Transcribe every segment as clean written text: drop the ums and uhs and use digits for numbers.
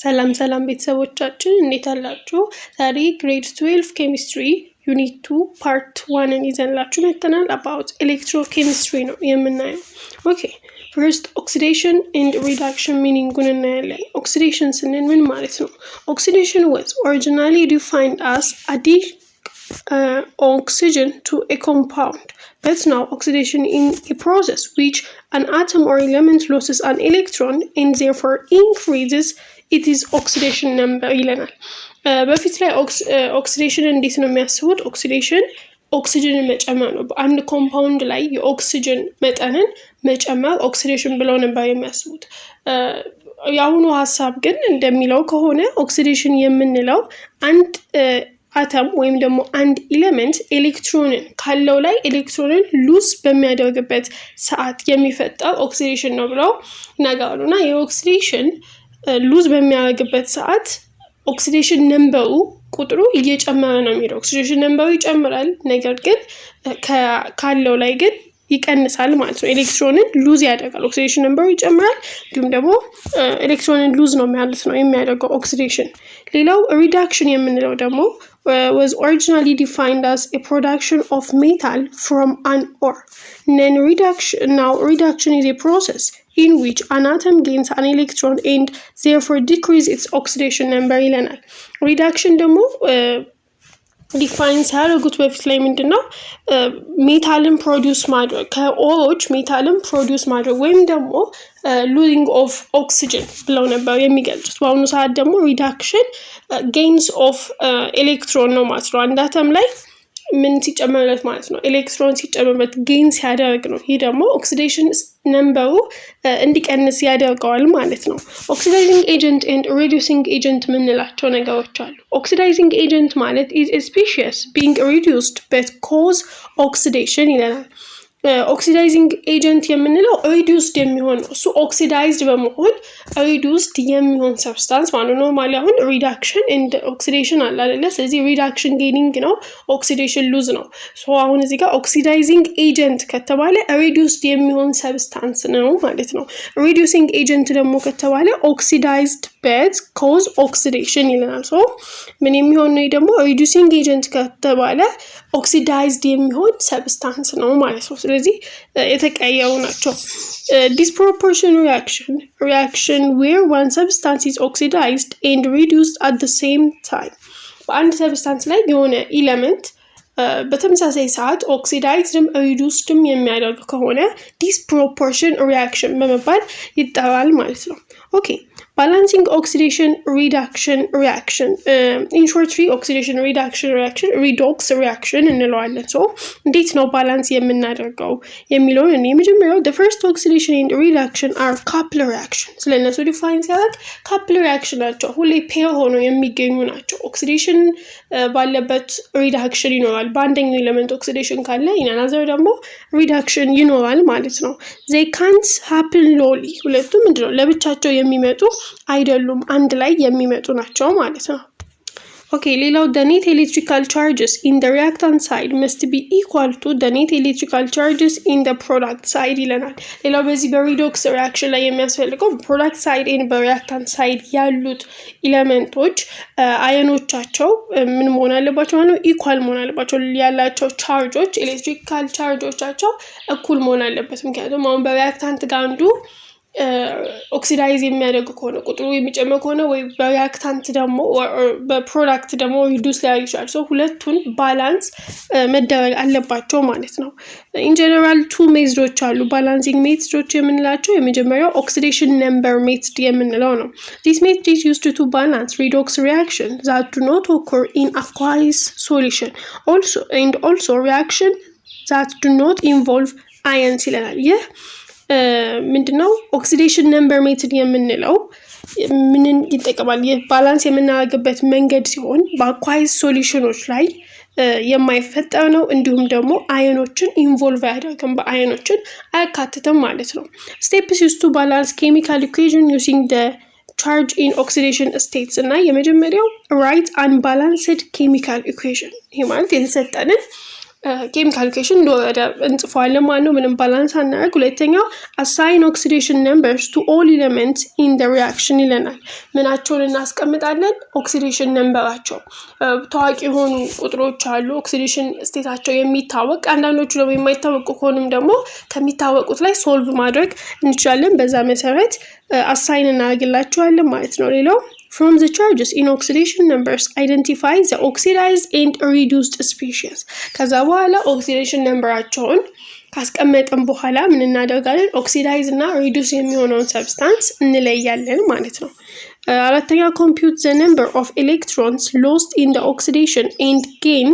ሰላም ቤተሰቦቻችን እንዴት አላችሁ? ዛሬ ግሬድ 12 ኬሚስትሪ ዩኒት 2 ፓርት 1ን ይዘንላችሁ መጥተናል። about electrochemistry ነው የምናየው። ኦኬ first oxidation and reduction meaning-ን እናያለን። oxidation ስንል ምን ማለት ነው? oxidation was originally defined as addition oxygen to a compound. But now oxidation in a process which an atom or element loses an electron and therefore increases it is oxidation number ይለናል። በፊት ላይ oxidation እንዴት ነው የሚያስቡት? oxidation ኦክሲጅንን መጨመር ነው። በአንድ ኮምፓውንድ ላይ የኦክሲጅን መጠንን መጨመር ኦክሲዴሽን ብለው ነበር የሚያስቡት። የአሁኑ ሀሳብ ግን እንደሚለው ከሆነ ኦክሲዴሽን የምንለው አንድ አተም ወይም ደግሞ አንድ ኤሌመንት ኤሌክትሮንን ካለው ላይ ኤሌክትሮንን ሉዝ በሚያደርግበት ሰዓት የሚፈጠር ኦክሲዴሽን ነው ብለው ይናገራሉ። እና የኦክሲዴሽን ሉዝ በሚያደርግበት ሰዓት ኦክሲዴሽን ነምበሩ ቁጥሩ እየጨመረ ነው የሚሄደው። ኦክሲዴሽን ነምበሩ ይጨምራል፣ ነገር ግን ካለው ላይ ግን ይቀንሳል ማለት ነው። ኤሌክትሮንን ሉዝ ያደርጋል። ኦክሲዴሽን ነምበሩ ይጨምራል፣ እንዲሁም ደግሞ ኤሌክትሮንን ሉዝ ነው ማለት ነው የሚያደርገው ኦክሲዴሽን። ሌላው ሪዳክሽን የምንለው ደግሞ was originally defined as a production of metal from an ore. Then reduction is a process in which an atom gains an electron and therefore decrease its oxidation number ይለናል። reduction ደግሞ ዲፋይን ሲያደርጉት በፊት ላይ ምንድነው ሜታልን ፕሮዲውስ ማድረግ ከኦሮች ሜታልን ፕሮዲውስ ማድረግ ወይም ደግሞ losing of oxygen ብለው ነበር የሚገልጹት። በአሁኑ ሰዓት ደግሞ ሪዳክሽን gains of electron ነው ማለት ነው። አንድ አተም ላይ ምን ሲጨመርለት ማለት ነው ኤሌክትሮን ሲጨመርበት ጌን ሲያደርግ ነው። ይሄ ደግሞ ኦክሲዴሽን ነምበሩ እንዲቀንስ ያደርገዋል ማለት ነው። ኦክሲዳይዚንግ ኤጀንት ኤንድ ሪዲዩሲንግ ኤጀንት ምንላቸው ነገሮች አሉ። ኦክሲዳይዚንግ ኤጀንት ማለት is a species being reduced but cause oxidation ይለናል። ኦክሲዳይዚንግ ኤጀንት የምንለው ሪዲዩስድ የሚሆን ነው። እሱ ኦክሲዳይዝድ በመሆን ሪዲዩስድ የሚሆን ሰብስታንስ ማለት ነው። ኖርማሊ አሁን ሪዳክሽን ኤንድ ኦክሲዴሽን አለ አይደለ? ስለዚህ ሪዳክሽን ጌኒንግ ነው፣ ኦክሲዴሽን ሉዝ ነው። ሶ አሁን እዚህ ጋር ኦክሲዳይዚንግ ኤጀንት ከተባለ ሪዲዩስድ የሚሆን ሰብስታንስ ነው ማለት ነው። ሪዲዩሲንግ ኤጀንት ደግሞ ከተባለ ኦክሲዳይዝድ በት ኮዝ ኦክሲዴሽን ይለናል። ሶ ምን የሚሆን ነው ደግሞ ሪዲዩሲንግ ኤጀንት ከተባለ ኦክሲዳይዝድ የሚሆን ሰብስታንስ ነው ማለት ነው። ስለዚህ የተቀየሩ ናቸው። disproportion reaction where one substance is oxidized and reduced at the same time በአንድ ሰብስታንስ ላይ የሆነ ኤሌመንት በተመሳሳይ ሰዓት ኦክሲዳይዝድም ሪዱስድም የሚያደርግ ከሆነ disproportion reaction በመባል ይጠራል ማለት ነው። ኦኬ balancing oxidation reduction reaction in short oxidation reduction reaction redox reaction እንለዋለን። ሶ እንዴት ነው ባላንስ የምናደርገው የሚለውን እኔ መጀመሪያው the first oxidation and reduction are coupled reaction ስለነሱ ዲፋይን ሲያደርግ coupled reaction ናቸው። ሁሌ ፔር ሆኖ የሚገኙ ናቸው። ኦክሲዴሽን ባለበት ሪዳክሽን ይኖራል። በአንደኛው ኤሌመንት ኦክሲዴሽን ካለ ኢናናዘር ደግሞ ሪዳክሽን ይኖራል ማለት ነው። they can't happen lowly ሁለቱም ምንድነው ለብቻቸው የሚመጡ አይደሉም፣ አንድ ላይ የሚመጡ ናቸው ማለት ነው። ኦኬ ሌላው the net electrical charges in the reactant side must be equal to the net electrical charges in the product side ይለናል። ሌላው በዚህ በሪዶክስ ሪአክሽን ላይ የሚያስፈልገው ፕሮዳክት ሳይድ እና በሪአክታንት ሳይድ ያሉት ኤሌመንቶች አየኖቻቸው ምን መሆን አለባቸው ማለት ነው? ኢኳል መሆን አለባቸው። ያላቸው ቻርጆች ኤሌክትሪካል ቻርጆቻቸው እኩል መሆን አለበት። ምክንያቱም አሁን በሪአክታንት ጋር አንዱ ኦክሲዳይዝ የሚያደርግ ከሆነ ቁጥሩ የሚጨምር ከሆነ ወይ በሪአክታንት ደግሞ በፕሮዳክት ደግሞ ሪዱስ ሊያደርግ ይችላል። ሶ ሁለቱን ባላንስ መደረግ አለባቸው ማለት ነው። ኢን ጀነራል ቱ ሜትዶች አሉ ባላንሲንግ ሜትዶች የምንላቸው። የመጀመሪያው ኦክሲዴሽን ነምበር ሜትድ የምንለው ነው። this method is used to balance redox reaction that do not occur in aqueous solution also reaction that do not involve ions ይለናል። ይህ ምንድነው ኦክሲዴሽን ነምበር ሜትድ የምንለው ምንን ይጠቀማል? የባላንስ የምናደርግበት መንገድ ሲሆን በአኳይስ ሶሉሽኖች ላይ የማይፈጠር ነው። እንዲሁም ደግሞ አዮኖችን ኢንቮልቭ አያደርግም፣ በአዮኖችን አያካትትም ማለት ነው። ስቴፕስ used to balance chemical equation using the charge in oxidation states እና የመጀመሪያው write unbalanced chemical equation። ይሄ ማለት የተሰጠንን ኬሚካሊኬሽን እንደወረደ እንጽፈዋለን ማለት ነው። ምንም ባላንስ አናደርግ። ሁለተኛው assign oxidation numbers to all elements in the reaction ይለናል። ምናቸውን እናስቀምጣለን? ኦክሲዴሽን ነምበራቸው ታዋቂ የሆኑ ቁጥሮች አሉ ኦክሲዴሽን ስቴታቸው የሚታወቅ፣ አንዳንዶቹ ደግሞ የማይታወቁ ከሆኑም ደግሞ ከሚታወቁት ላይ ሶልቭ ማድረግ እንችላለን። በዛ መሰረት አሳይን እናደርግላቸዋለን ማለት ነው። ሌላው from the charges in oxidation numbers identify the oxidized and reduced species ከዛ በኋላ ኦክሲዴሽን ነምበራቸውን ካስቀመጥን በኋላ ምን እናደርጋለን? ኦክሲዳይዝ እና ሪዱስ የሚሆነውን ሰብስታንስ እንለያለን ማለት ነው። አራተኛ compute the number of electrons lost in the oxidation and gain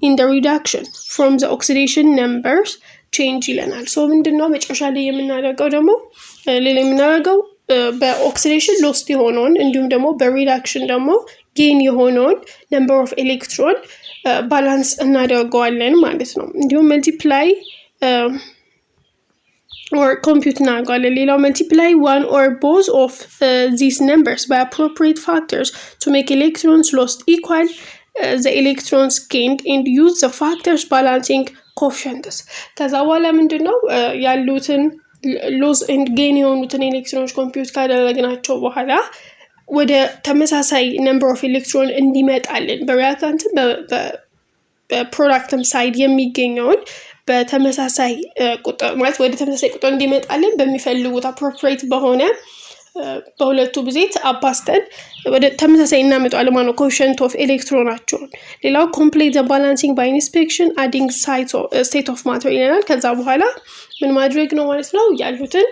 in the reduction from the oxidation numbers change ይለናል። ሶ ምንድነው መጨረሻ ላይ የምናደርገው ደግሞ ሌላ የምናደርገው በኦክሲዴሽን ሎስት የሆነውን እንዲሁም ደግሞ በሪዳክሽን ደግሞ ጌን የሆነውን ነምበር ኦፍ ኤሌክትሮን ባላንስ እናደርገዋለን ማለት ነው። እንዲሁም መልቲፕላይ or compute እናደርገዋለን። ሌላው multiply one or both of these numbers by appropriate factors to make electrons lost equal the electrons gained and use the factors balancing coefficients ከዛ በኋላ ምንድነው ያሉትን ሎስ ኤንድ ጌን የሆኑትን ኤሌክትሮኖች ኮምፒውት ካደረግናቸው በኋላ ወደ ተመሳሳይ ነምበር ኦፍ ኤሌክትሮን እንዲመጣልን በሪአክታንት በፕሮዳክትም ሳይድ የሚገኘውን በተመሳሳይ ቁጥር ማለት ወደ ተመሳሳይ ቁጥር እንዲመጣልን በሚፈልጉት አፕሮፕሪየት በሆነ በሁለቱ ብዜት አባስተን ወደ ተመሳሳይ እናመጣለን ማለት ነው ኮኤፊሺየንት ኦፍ ኤሌክትሮናቸውን። ሌላው ኮምፕሊት ዘ ባላንሲንግ ባይ ኢንስፔክሽን አዲንግ ስቴት ኦፍ ማተር ይለናል። ከዛ በኋላ ምን ማድረግ ነው ማለት ነው? ያሉትን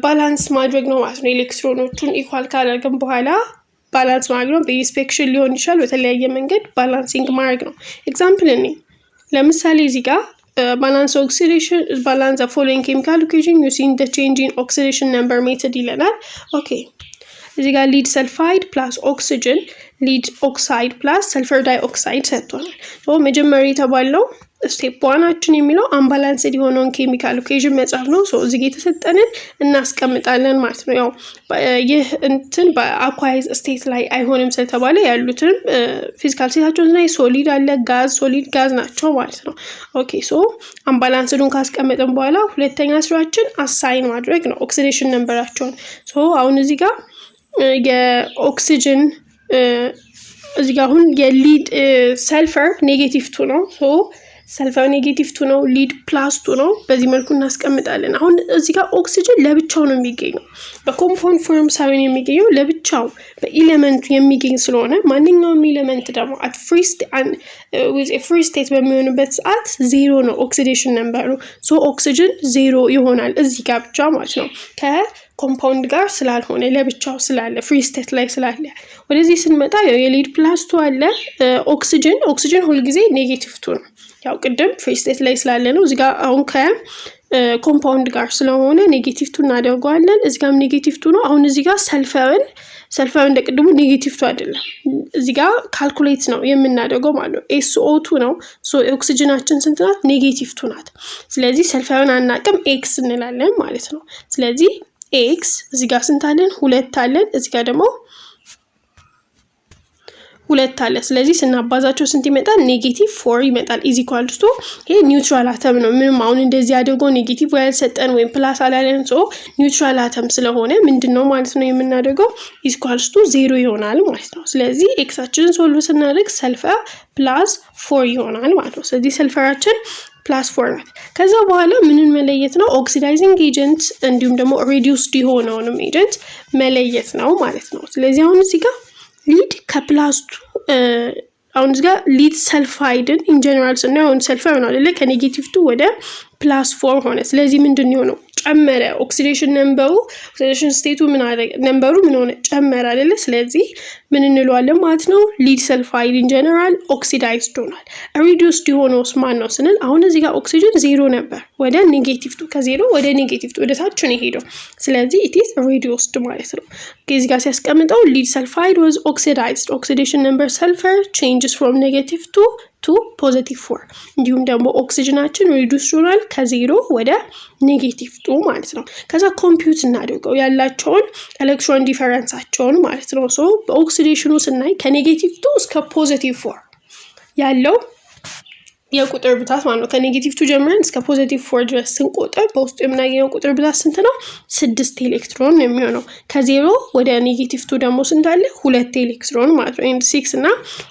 ባላንስ ማድረግ ነው ማለት ነው። ኤሌክትሮኖቹን ኢኳል ካደረግን በኋላ ባላንስ ማድረግ ነው። በኢንስፔክሽን ሊሆን ይችላል፣ በተለያየ መንገድ ባላንሲንግ ማድረግ ነው። ኤግዛምፕል ለምሳሌ እዚህ ጋር balance oxidation balance the following chemical equation using the change in oxidation number method ይለናል። ኦኬ እዚህ ጋር lead sulfide plus oxygen lead oxide plus sulfur dioxide ሰጥቷል። መጀመሪያ የተባለው ስቴፕ 1 የሚለው unbalanced የሆነውን ኬሚካል ኢኩዌሽን መጻፍ ነው። እዚህ ጋር የተሰጠንን እናስቀምጣለን ማለት ነው። ያው ይህ እንትን በአኳይዝ ስቴት ላይ አይሆንም ስለተባለ ያሉትን ፊዚካል ስቴታቸውን ላይ ሶሊድ አለ፣ ጋዝ፣ ሶሊድ ጋዝ ናቸው ማለት ነው። ኦኬ unbalanceዱን ካስቀመጥን በኋላ ሁለተኛ ስራችን አሳይን ማድረግ ነው ኦክሲዴሽን ነምበራቸውን። አሁን እዚህ ጋር የኦክሲጅን እዚህ ጋር አሁን የሊድ ሰልፈር -2 ነው። ሰልፈር -2 ነው፣ ሊድ +2 ነው። በዚህ መልኩ እናስቀምጣለን። አሁን እዚህ ጋር ኦክሲጅን ለብቻው ነው የሚገኘው፣ በኮምፓውንድ ፎርም ሳይሆን የሚገኘው ለብቻው በኤሌመንቱ የሚገኝ ስለሆነ ማንኛውም ኤሌመንት ደግሞ at free state በሚሆንበት ሰዓት 0 ነው ኦክሲዴሽን ነምበሩ። ኦክሲጅን 0 ይሆናል እዚህ ጋር ብቻ ማለት ነው ከኮምፓውንድ ጋር ስላልሆነ ለብቻው ስላለ ፍሪ ስቴት ላይ ስላለ። ወደዚህ ስንመጣ የሊድ +2 አለ። ኦክሲጅን ሁሉ ጊዜ -2 ነው። ያው ቅድም ፍሪ ስቴት ላይ ስላለ ነው። እዚህ ጋር አሁን ከኮምፓውንድ ጋር ስለሆነ -2 እናደርገዋለን። እዚህ ጋርም -2 ነው። አሁን እዚህ ጋር ሰልፈር እንደቅድሙ -2 አይደለም። እዚህ ጋር ካልኩሌት ነው የምናደርገው ማለት ነው። SO2 ነው። ኦክሲጅናችን ስንት ናት? -2 ናት። ስለዚህ ሰልፈርን አናቅም ኤክስ እንላለን ማለት ነው። ስለዚህ ኤክስ እዚህ ጋር ስንት አለን? 2 አለን። እዚህ ጋር ደግሞ 2 አለ። ስለዚህ ስናባዛቸው ስንት ይመጣል? -4 ይመጣል። ኢዝ ኢኳል ቱ ይሄ ኒውትራል አተም ነው። ምንም አሁን እንደዚህ አድርጎ ኔጌቲቭ ያልሰጠን ወይም ፕላስ አላለን። ኒውትራል አተም ስለሆነ ምንድነው ማለት ነው የምናደርገው? ኢዝ ኢኳል ቱ 0 ይሆናል ማለት ነው። ስለዚህ ኤክሳችንን ሶልቭ ስናደርግ ሰልፈር +4 ይሆናል ማለት ነው። ስለዚህ ሰልፈራችን +4 ናት። ከዛ በኋላ ምንን መለየት ነው? ኦክሲዳይዚንግ ኤጀንት እንዲሁም ደግሞ ሪዲዩስድ የሆነውንም ኤጀንት መለየት ነው ማለት ነው። ስለዚህ አሁን እዚህ ጋር ሊድ ከ+2 አሁን እዚህ ጋር ሊድ ሰልፋይድን ኢን ጀነራል ስናየው አሁን ሰልፈር ነው አይደለ? ከ-2 ወደ +4 ሆነ። ስለዚህ ምንድነው ነው ጨመረ። ኦክሲዴሽን ነምበሩ ኦክሲዴሽን ስቴቱ ምን አደረገ? ነምበሩ ምን ሆነ? ጨመረ አይደለ? ስለዚህ ምን እንለዋለን ማለት ነው? ሊድ ሰልፋይድ ኢን ጀነራል ኦክሲዳይዝድ ሆኗል። ሪዲዩስድ የሆነውስ ማን ነው ስንል አሁን እዚህ ጋር ኦክሲጅን 0 ነበር፣ ወደ -2 ከ0 ወደ -2 ወደ ታች ነው የሄደው። ስለዚህ it is reduced ማለት ነው። እዚህ ጋር ሲያስቀምጠው ሊድ ሰልፋይድ was oxidized oxidation number sulfur changes from -2 to +4 እንዲሁም ደግሞ ኦክሲጅናችን ሪዲዩስ ሆኗል ከ0 ወደ -2 ማለት ነው። ከዛ ኮምፒውት እናደርገው ያላቸውን ኤሌክትሮን ዲፈረንሳቸውን ማለት ነው። በኦክሲዴሽኑ ስናይ ከ-2 እስከ +4 ያለው የቁጥር ብዛት ማለት ነው። ከኔጌቲቭ 2 ጀምረን እስከ ፖዚቲቭ 4 ድረስ ስንቆጥር በውስጡ የምናገኘው ቁጥር ብዛት ስንት ነው? 6 ኤሌክትሮን ነው የሚሆነው። ከዜሮ ወደ ኔጌቲቭ 2 ደግሞ ስንት አለ? 2 ኤሌክትሮን ማለት ነው። 6 እና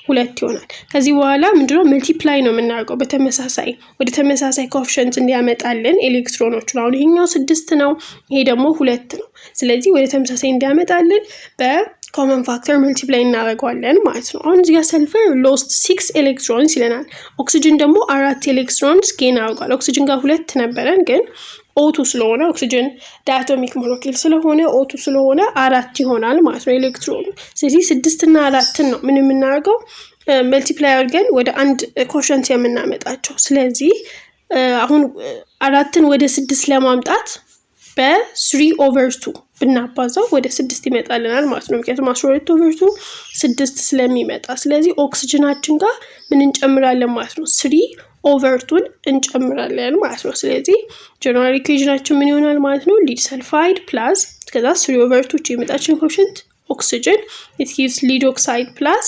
2 ይሆናል። ከዚህ በኋላ ምንድነው መልቲፕላይ ነው የምናደርገው በተመሳሳይ ወደ ተመሳሳይ ኮኤፊሺየንት እንዲያመጣልን ኤሌክትሮኖቹን። አሁን ይሄኛው 6 ነው፣ ይሄ ደግሞ 2 ነው። ስለዚህ ወደ ተመሳሳይ እንዲያመጣልን በኮመን ፋክተር መልቲፕላይ እናደርገዋለን ማለት ነው። አሁን እዚህ ጋር ሰልፈር ሎስት 6 ኤሌክትሮንስ ይለናል። ኦክሲጅን ደግሞ 4 ኤሌክትሮንስ ጌን አድርጓል። ኦክሲጅን ጋር 2 ነበረን ግን ኦቱ ስለሆነ ኦክሲጅን ዳያቶሚክ ሞለኪል ስለሆነ ኦቱ ስለሆነ 4 ይሆናል ማለት ነው ኤሌክትሮኑ። ስለዚህ 6 እና 4 ነው ምን የምናደርገው መልቲፕላይ አድርገን ወደ አንድ ኮኤፊሺየንት የምናመጣቸው። ስለዚህ አሁን 4ን ወደ 6 ለማምጣት በ3/2 ብናባዛው ወደ 6 ይመጣልናል ማለት ነው። ምክንያቱም 12/2 6 ስለሚመጣ። ስለዚህ ኦክሲጅናችን ጋር ምን እንጨምራለን ማለት ነው? 3/2 እንጨምራለን ማለት ነው። ስለዚህ ጀነራል ኢኩዌሽናችን ምን ይሆናል ማለት ነው? ሊድ ሰልፋይድ ፕላስ ከዛ 3/2 የመጣችን ኮኤፊሺየንት ኦክሲጅን it gives lead oxide plus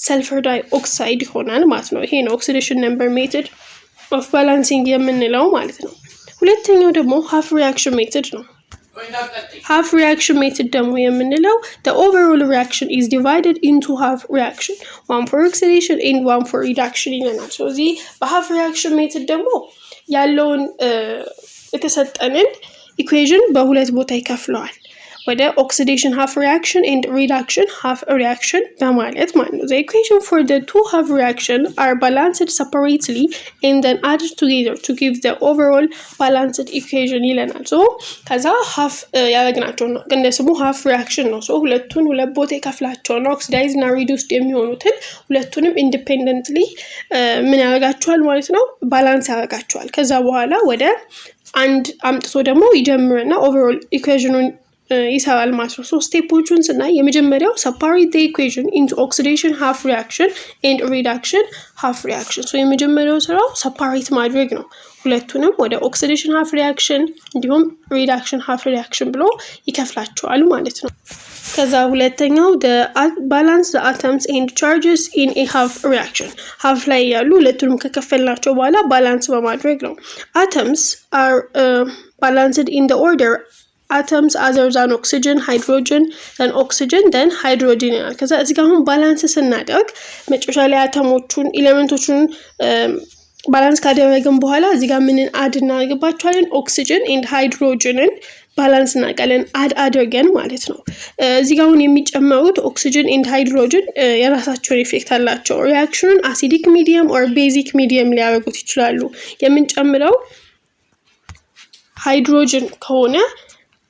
ሰልፈር ዳይ ኦክሳይድ ይሆናል ማለት ነው። ይሄ ነው ኦክሲዴሽን ነምበር ሜተድ ኦፍ ባላንሲንግ የምንለው ማለት ነው። ሁለተኛው ደግሞ ሃፍ ሪአክሽን ሜተድ ነው። ሃፍ ሪአክሽን ሜተድ ደግሞ የምንለው the overall reaction is divided into half reaction, one for oxidation and one for reduction ይለናል። ስለዚህ በሃፍ ሪአክሽን ሜተድ ደግሞ ያለውን የተሰጠንን ኢኩዌሽን በሁለት ቦታ ይከፍለዋል። ወደ oxidation half reaction and reduction half reaction በማለት ማለት ነው። The equation for the two half reaction are balanced separately and then added together to give the overall balanced equation ይለናል። ሶ ከዛ half ያደረግናቸው ነው ግን ስሙ half reaction ነው። ሶ ሁለቱን ሁለት ቦታ ይከፍላቸው ነው። oxidized እና reduced የሚሆኑትን ሁለቱንም independently ምን ያደርጋቸዋል ማለት ነው? ባላንስ ያደርጋቸዋል። ከዛ በኋላ ወደ አንድ አምጥቶ ደግሞ ይጀምርና overall equationን ይሰራል ማለት ነው። ሶ ስቴፖቹን ስናይ የመጀመሪያው separate the equation into oxidation half reaction and reduction half reaction። ሶ የመጀመሪያው ስራው separate ማድረግ ነው። ሁለቱንም ወደ oxidation half reaction እንዲሁም reduction half reaction ብሎ ይከፍላቸዋል ማለት ነው። ከዛ ሁለተኛው balance the atoms and charges in a half reaction። half ላይ ያሉ ሁለቱንም ከከፈልናቸው በኋላ ባላንስ በማድረግ ነው። atoms are balanced in the order atoms other than oxygen, hydrogen, then oxygen, then hydrogen ይላል። ከዛ እዚህ ጋር አሁን ባላንስ ስናደርግ መጨረሻ ላይ አተሞቹን ኤሌመንቶቹን ባላንስ ካደረግን በኋላ እዚህ ጋር ምንን አድ እናደርግባቸዋለን? ኦክሲጅን ኤንድ ሃይድሮጅንን ባላንስ እናቀለን አድርገን ማለት ነው። እዚህ ጋር አሁን የሚጨመሩት ኦክሲጅን ኤንድ ሃይድሮጅን የራሳቸውን ኢፌክት አላቸው። ሪአክሽኑን አሲዲክ ሚዲየም ኦር ቤዚክ ሚዲየም ሊያደርጉት ይችላሉ። የምንጨምረው ሃይድሮጅን ከሆነ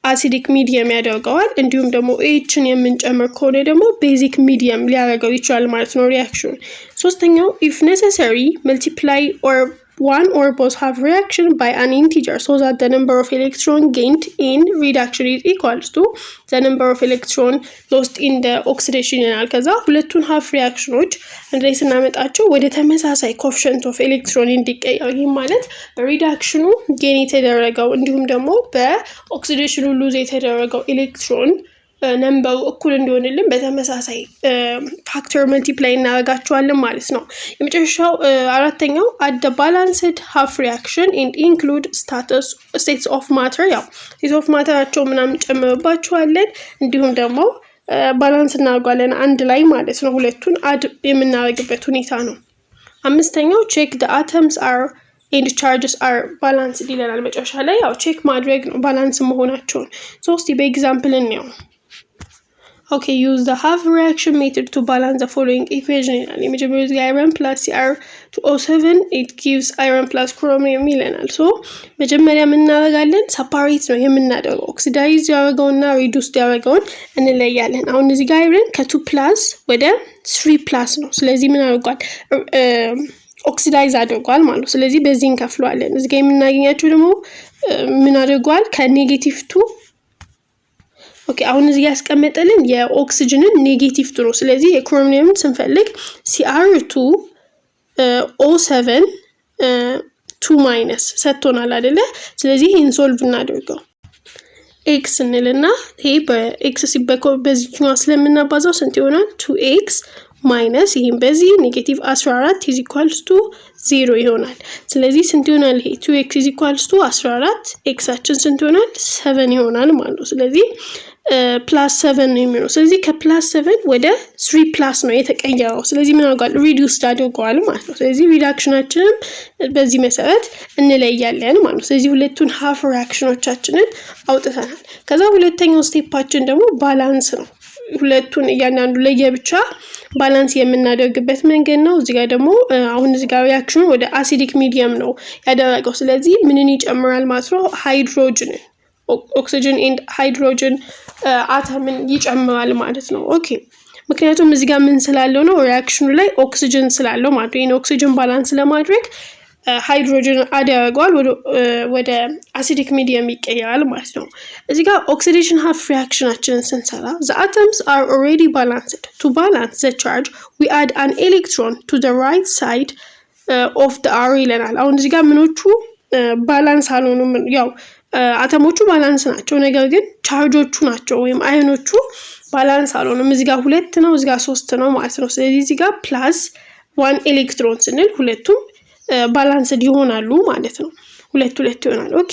አሲዲክ ሚዲየም ያደርገዋል። እንዲሁም ደግሞ ኤችን የምንጨምር ከሆነ ደግሞ ቤዚክ ሚዲየም ሊያደርገው ይችላል ማለት ነው ሪአክሽን። ሶስተኛው if necessary multiply or one or both have reaction by an integer so that the number of electron gained in reduction is equals to the number of electron lost in the oxidation ይላል። ከዛ ሁለቱን half reactionዎች አንድ ላይ ስናመጣቸው ወደ ተመሳሳይ coefficient of electron እንዲቀየር ይህ ማለት በሪዳክሽኑ gain የተደረገው እንዲሁም ደግሞ በኦክሲዴሽኑ lose የተደረገው ኤሌክትሮን ነምበሩ እኩል እንዲሆንልን በተመሳሳይ ፋክተር መልቲፕላይ እናደርጋቸዋለን ማለት ነው። የመጨረሻው አራተኛው at the balanced half reaction and include states of matter ያው states of matterቸው ምናምን ጨምርባቸዋለን እንዲሁም ደግሞ ባላንስ እናደርጋለን አንድ ላይ ማለት ነው። ሁለቱን አድ የምናደርግበት ሁኔታ ነው። አምስተኛው check the atoms are and charges are balanced ይለናል። መጨረሻ ላይ ያው ቼክ ማድረግ ነው ባላንስ መሆናቸውን። ሶስት በኤግዛምፕል እንየው። Okay, use the half reaction method to balance the following equation ይላል። የመጀመሪያው iron plus Cr2O7 it gives iron plus chromium ይለናል። ሶ መጀመሪያ ምን እናደርጋለን? separate ነው የምናደርገው። oxidize ያደረገውና reduced ያደረገውን እንለያለን። አሁን እዚህ ጋር iron ከ2 plus ወደ 3 plus ነው። ስለዚህ ምን አድርጓል? oxidize አድርጓል ማለት ነው። ስለዚህ በዚህ እንከፍለዋለን። እዚህ ጋር የምናገኛቸው ደግሞ ምን አድርጓል? ከኔጌቲቭ 2 ኦኬ አሁን እዚህ ያስቀመጠልን የኦክሲጅንን ኔጌቲቭ ነው። ስለዚህ የክሮሚየምን ስንፈልግ Cr2O7 2- ሰጥቶናል አይደለ? ስለዚህ ኢንሶልቭ እናደርገው x እንልና ይሄ በx ሲበኮ በዚህኛው ስለምናባዛው ስንት ይሆናል? 2x ማይነስ ይሄን በዚህ ኔጌቲቭ 14 is equals to 0 ይሆናል። ስለዚህ ስንት ይሆናል? ይሄ 2x is equals to 14 ኤክሳችን ስንት ይሆናል? 7 ይሆናል ማለት ነው። ስለዚህ ፕላስ 7 ነው የሚሆነው። ስለዚህ ከፕላስ 7 ወደ 3 ፕላስ ነው የተቀየረው። ስለዚህ ምን አድርጓል? ሪዲዩስድ አድርጓል ማለት ነው። ስለዚህ ሪዳክሽናችንን በዚህ መሰረት እንለያለን ማለት ነው። ስለዚህ ሁለቱን ሃፍ ሪአክሽኖቻችንን አውጥተናል። ከዛ ሁለተኛው ስቴፓችን ደግሞ ባላንስ ነው። ሁለቱን እያንዳንዱ ለየብቻ ባላንስ የምናደርግበት መንገድ ነው። እዚህ ጋር ደግሞ አሁን እዚህ ጋር ሪአክሽኑ ወደ አሲዲክ ሚዲየም ነው ያደረገው። ስለዚህ ምንን ይጨምራል ማለት ነው? ሃይድሮጅንን ኦክሲጅን ኤንድ ሃይድሮጅን አተምን ይጨምራል ማለት ነው። ኦኬ ምክንያቱም እዚህ ጋር ምን ስላለው ነው? ሪአክሽኑ ላይ ኦክሲጅን ስላለው ማለት ነው። ይሄን ኦክሲጅን ባላንስ ለማድረግ ሃይድሮጅን አድ ያደርገዋል ወደ አሲዲክ ሚዲየም ይቀየራል ማለት ነው። እዚህ ጋር ኦክሲዴሽን ሃፍ ሪአክሽናችንን ስንሰራ the atoms are already balanced. To balance the charge we add an electron to the right side of the arrow ይለናል። አሁን እዚህ ጋር ምኖቹ ባላንስ አልሆኑም። ያው አተሞቹ ባላንስ ናቸው፣ ነገር ግን ቻርጆቹ ናቸው ወይም አዮኖቹ ባላንስ አልሆኑም። እዚህ ጋር 2 ነው፣ እዚህ ጋር 3 ነው ማለት ነው። ስለዚህ እዚህ ጋር ፕላስ 1 ኤሌክትሮን ስንል ሁለቱም ባላንስድ ይሆናሉ ማለት ነው። ሁለት ይሆናል። ኦኬ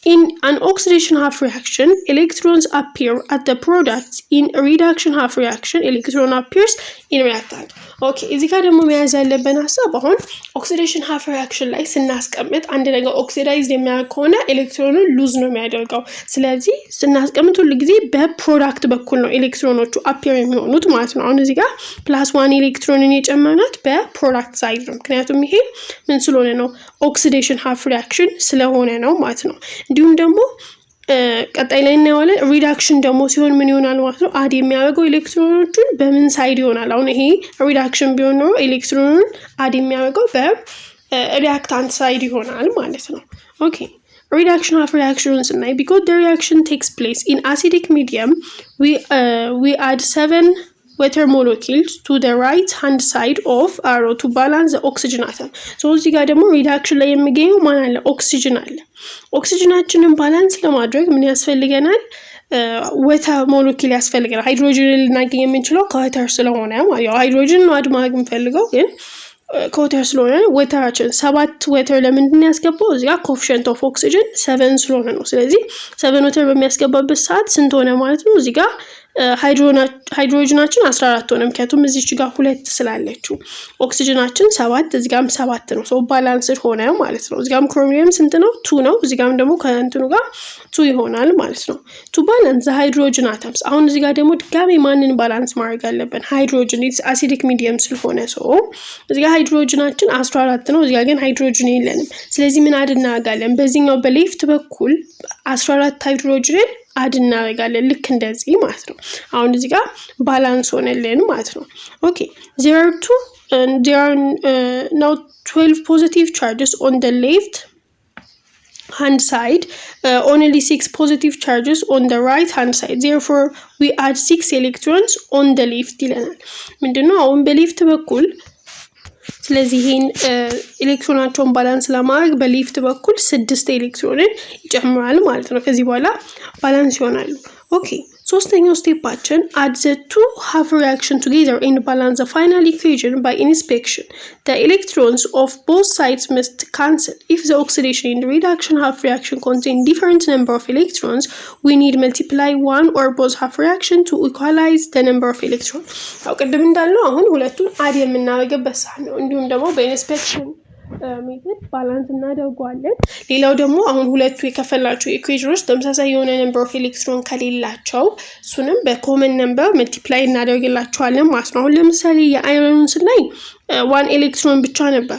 in an oxidation half reaction electrons appear at the products. In a reduction half reaction electron appears in reactant. ኦኬ እዚህ ጋር ደግሞ መያዝ ያለብን ሐሳብ አሁን ኦክሲዴሽን ሃፍ ሪአክሽን ላይ ስናስቀምጥ አንድ ነገር ኦክሲዳይዝድ የሚያደርግ ከሆነ ኤሌክትሮኑን ሉዝ ነው የሚያደርገው። ስለዚህ ስናስቀምጥ ሁሉ ጊዜ በፕሮዳክት በኩል ነው ኤሌክትሮኖቹ አፒር የሚሆኑት ማለት ነው። አሁን እዚህ ጋር ፕላስ 1 ኤሌክትሮንን የጨመርናት በፕሮዳክት ሳይድ ነው። ምክንያቱም ይሄ ምን ስለሆነ ነው? ኦክሲዴሽን ሃፍ ሪአክሽን ስለሆነ ነው ማለት ነው። እንዲሁም ደግሞ ቀጣይ ላይ እናየዋለን። ሪዳክሽን ደግሞ ሲሆን ምን ይሆናል ማለት ነው? አድ የሚያደርገው ኤሌክትሮኖቹን በምን ሳይድ ይሆናል? አሁን ይሄ ሪዳክሽን ቢሆን ነው ኤሌክትሮኑን አድ የሚያደርገው በሪአክታንት ሳይድ ይሆናል ማለት ነው። ኦኬ reduction of reactions sናይ because the reaction takes place in acidic medium we add 7 water molecules to the right hand side of arrow to balance the oxygen atom. so እዚህ ጋር ደግሞ ሪዳክሽን ላይ የሚገኘው ማን አለ? ኦክሲጅን አለ። ኦክሲጅናችንን ባላንስ ለማድረግ ምን ያስፈልገናል? ወተር ሞለኪል ያስፈልገናል። ሃይድሮጅን ልናገኝ የምንችለው ከወተር ስለሆነ ያው ሃይድሮጅን ነው አድ ማድረግ የምንፈልገው ግን ከወተር ስለሆነ ወተራችን 7 ወተር ለምንድን ያስገባው? እዚህ ጋር ኮኤፊሺየንት ኦፍ ኦክሲጅን 7 ስለሆነ ነው። ስለዚህ 7 ወተር በሚያስገባበት ሰዓት ስንት ሆነ ማለት ነው? እዚህ ጋር ሃይድሮጅናችን 14 ሆነ። ምክንያቱም እዚች ጋር 2 ስላለችው ኦክሲጅናችን 7 እዚህ ጋርም 7 ነው። ሶ ባላንስድ ሆነ ማለት ነው። እዚህ ጋርም ክሮሚየም ስንት ነው? 2 ነው። እዚህ ጋርም ደግሞ ከእንትኑ ጋር 2 ይሆናል ማለት ነው። ቱ ባላንስ ዘ ሃይድሮጅን አተምስ። አሁን እዚህ ጋር ደግሞ ድጋሜ ማንን ባላንስ ማድረግ አለብን? ሃይድሮጅን። ኢትስ አሲዲክ ሚዲየም ስለሆነ እዚህ ጋር ሃይድሮጅናችን 14 ነው። እዚህ ጋር ግን ሃይድሮጅን የለንም። ስለዚህ ምን አድ እናደርጋለን? በዚህኛው በሌፍት በኩል 14 ሃይድሮጅንን አድ እናደርጋለን ልክ እንደዚህ ማለት ነው። አሁን እዚህ ጋር ባላንስ ሆነልን ማለት ነው። ኦኬ there are now 12 positive charges on the left hand side, only 6 positive charges on the right hand side, therefore we add 6 electrons on the left ይለናል። ምንድነው አሁን በሌፍት በኩል ስለዚህ ይሄን ኤሌክትሮናቸውን ባላንስ ለማድረግ በሌፍት በኩል 6 ኤሌክትሮንን ይጨምራል ማለት ነው። ከዚህ በኋላ ባላንስ ይሆናሉ። ኦኬ ሶስተኛው ስቴፓችን add the two half reaction together and balance the final equation by inspection. The electrons of both sides must cancel. If the oxidation and reduction half reaction contain different number of electrons, we need multiply one or both half reaction to equalize the number of electrons. ያው ቅድም እንዳልነው አሁን ሁለቱን አድ የምናደርግበት ሰዓት ነው። እንዲሁም ደግሞ በኢንስፔክሽን ሜተድ ባላንስ እናደርገዋለን። ሌላው ደግሞ አሁን ሁለቱ የከፈላቸው ኢኩዌሽኖች ተመሳሳይ የሆነ ነምበር ኦፍ ኤሌክትሮን ከሌላቸው እሱንም በኮመን ነምበር መልቲፕላይ እናደርግላቸዋለን ማለት ነው። አሁን ለምሳሌ የአይረኑን ስናይ 1 ኤሌክትሮን ብቻ ነበር።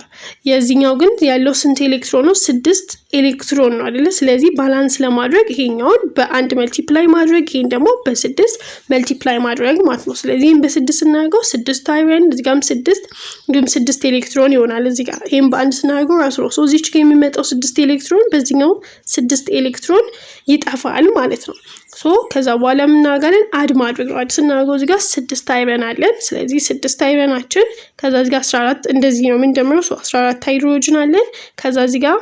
የዚህኛው ግን ያለው ስንት ኤሌክትሮን ነው? 6 ኤሌክትሮን ነው አይደለ? ስለዚህ ባላንስ ለማድረግ ይሄኛውን በ1 መልቲፕላይ ማድረግ ይሄን ደግሞ በ6 መልቲፕላይ ማድረግ ማለት ነው። ስለዚህ በ6 እናደርገው 6 አይረን እዚህ ጋርም 6 እንዲሁም 6 ኤሌክትሮን ይሆናል እዚህ ጋር። ይሄን በአንድ ስናደርገው ራሱ ነው። ሶ እዚች ጋር የሚመጣው 6 ኤሌክትሮን በዚህኛው 6 ኤሌክትሮን ይጠፋል ማለት ነው። ሶ ከዛ በኋላ ምን እናደርጋለን? አድ ማድረግ ነው። አድ ስናደርገው እዚህ ጋር 6 አይረን አለን። ስለዚህ 6 አይረናችን ከዛ እዚህ ጋር 14 እንደዚህ ነው የምንደምረው። ሶ 14 ሃይድሮጅን አለን። ከዛ እዚህ ጋር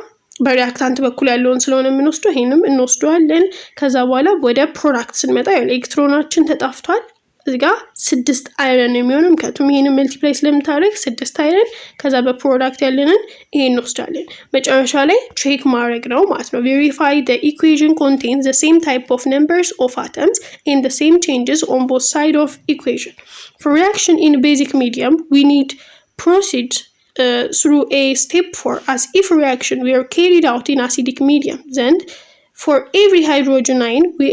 በሪአክታንት በኩል ያለውን ስለሆነ የምንወስደው ይሄንም እንወስደዋለን። ከዛ በኋላ ወደ ፕሮዳክት ስንመጣ ኤሌክትሮናችን ተጣፍቷል። እዚህ ጋር 6 አይረን የሚሆነው ምክንያቱም ይሄንን መልቲፕላይ ስለምታደርግ 6 አይረን ከዛ በፕሮዳክት ያለንን ይሄን እንወስዳለን መጨረሻ ላይ ቼክ ማድረግ ነው ማለት ነው verify the equation contains the same type of numbers of atoms and the same changes on both sides of equation for reaction in basic medium we need proceed through a step 4 as if reaction were carried out in acidic medium then for every hydrogen ion we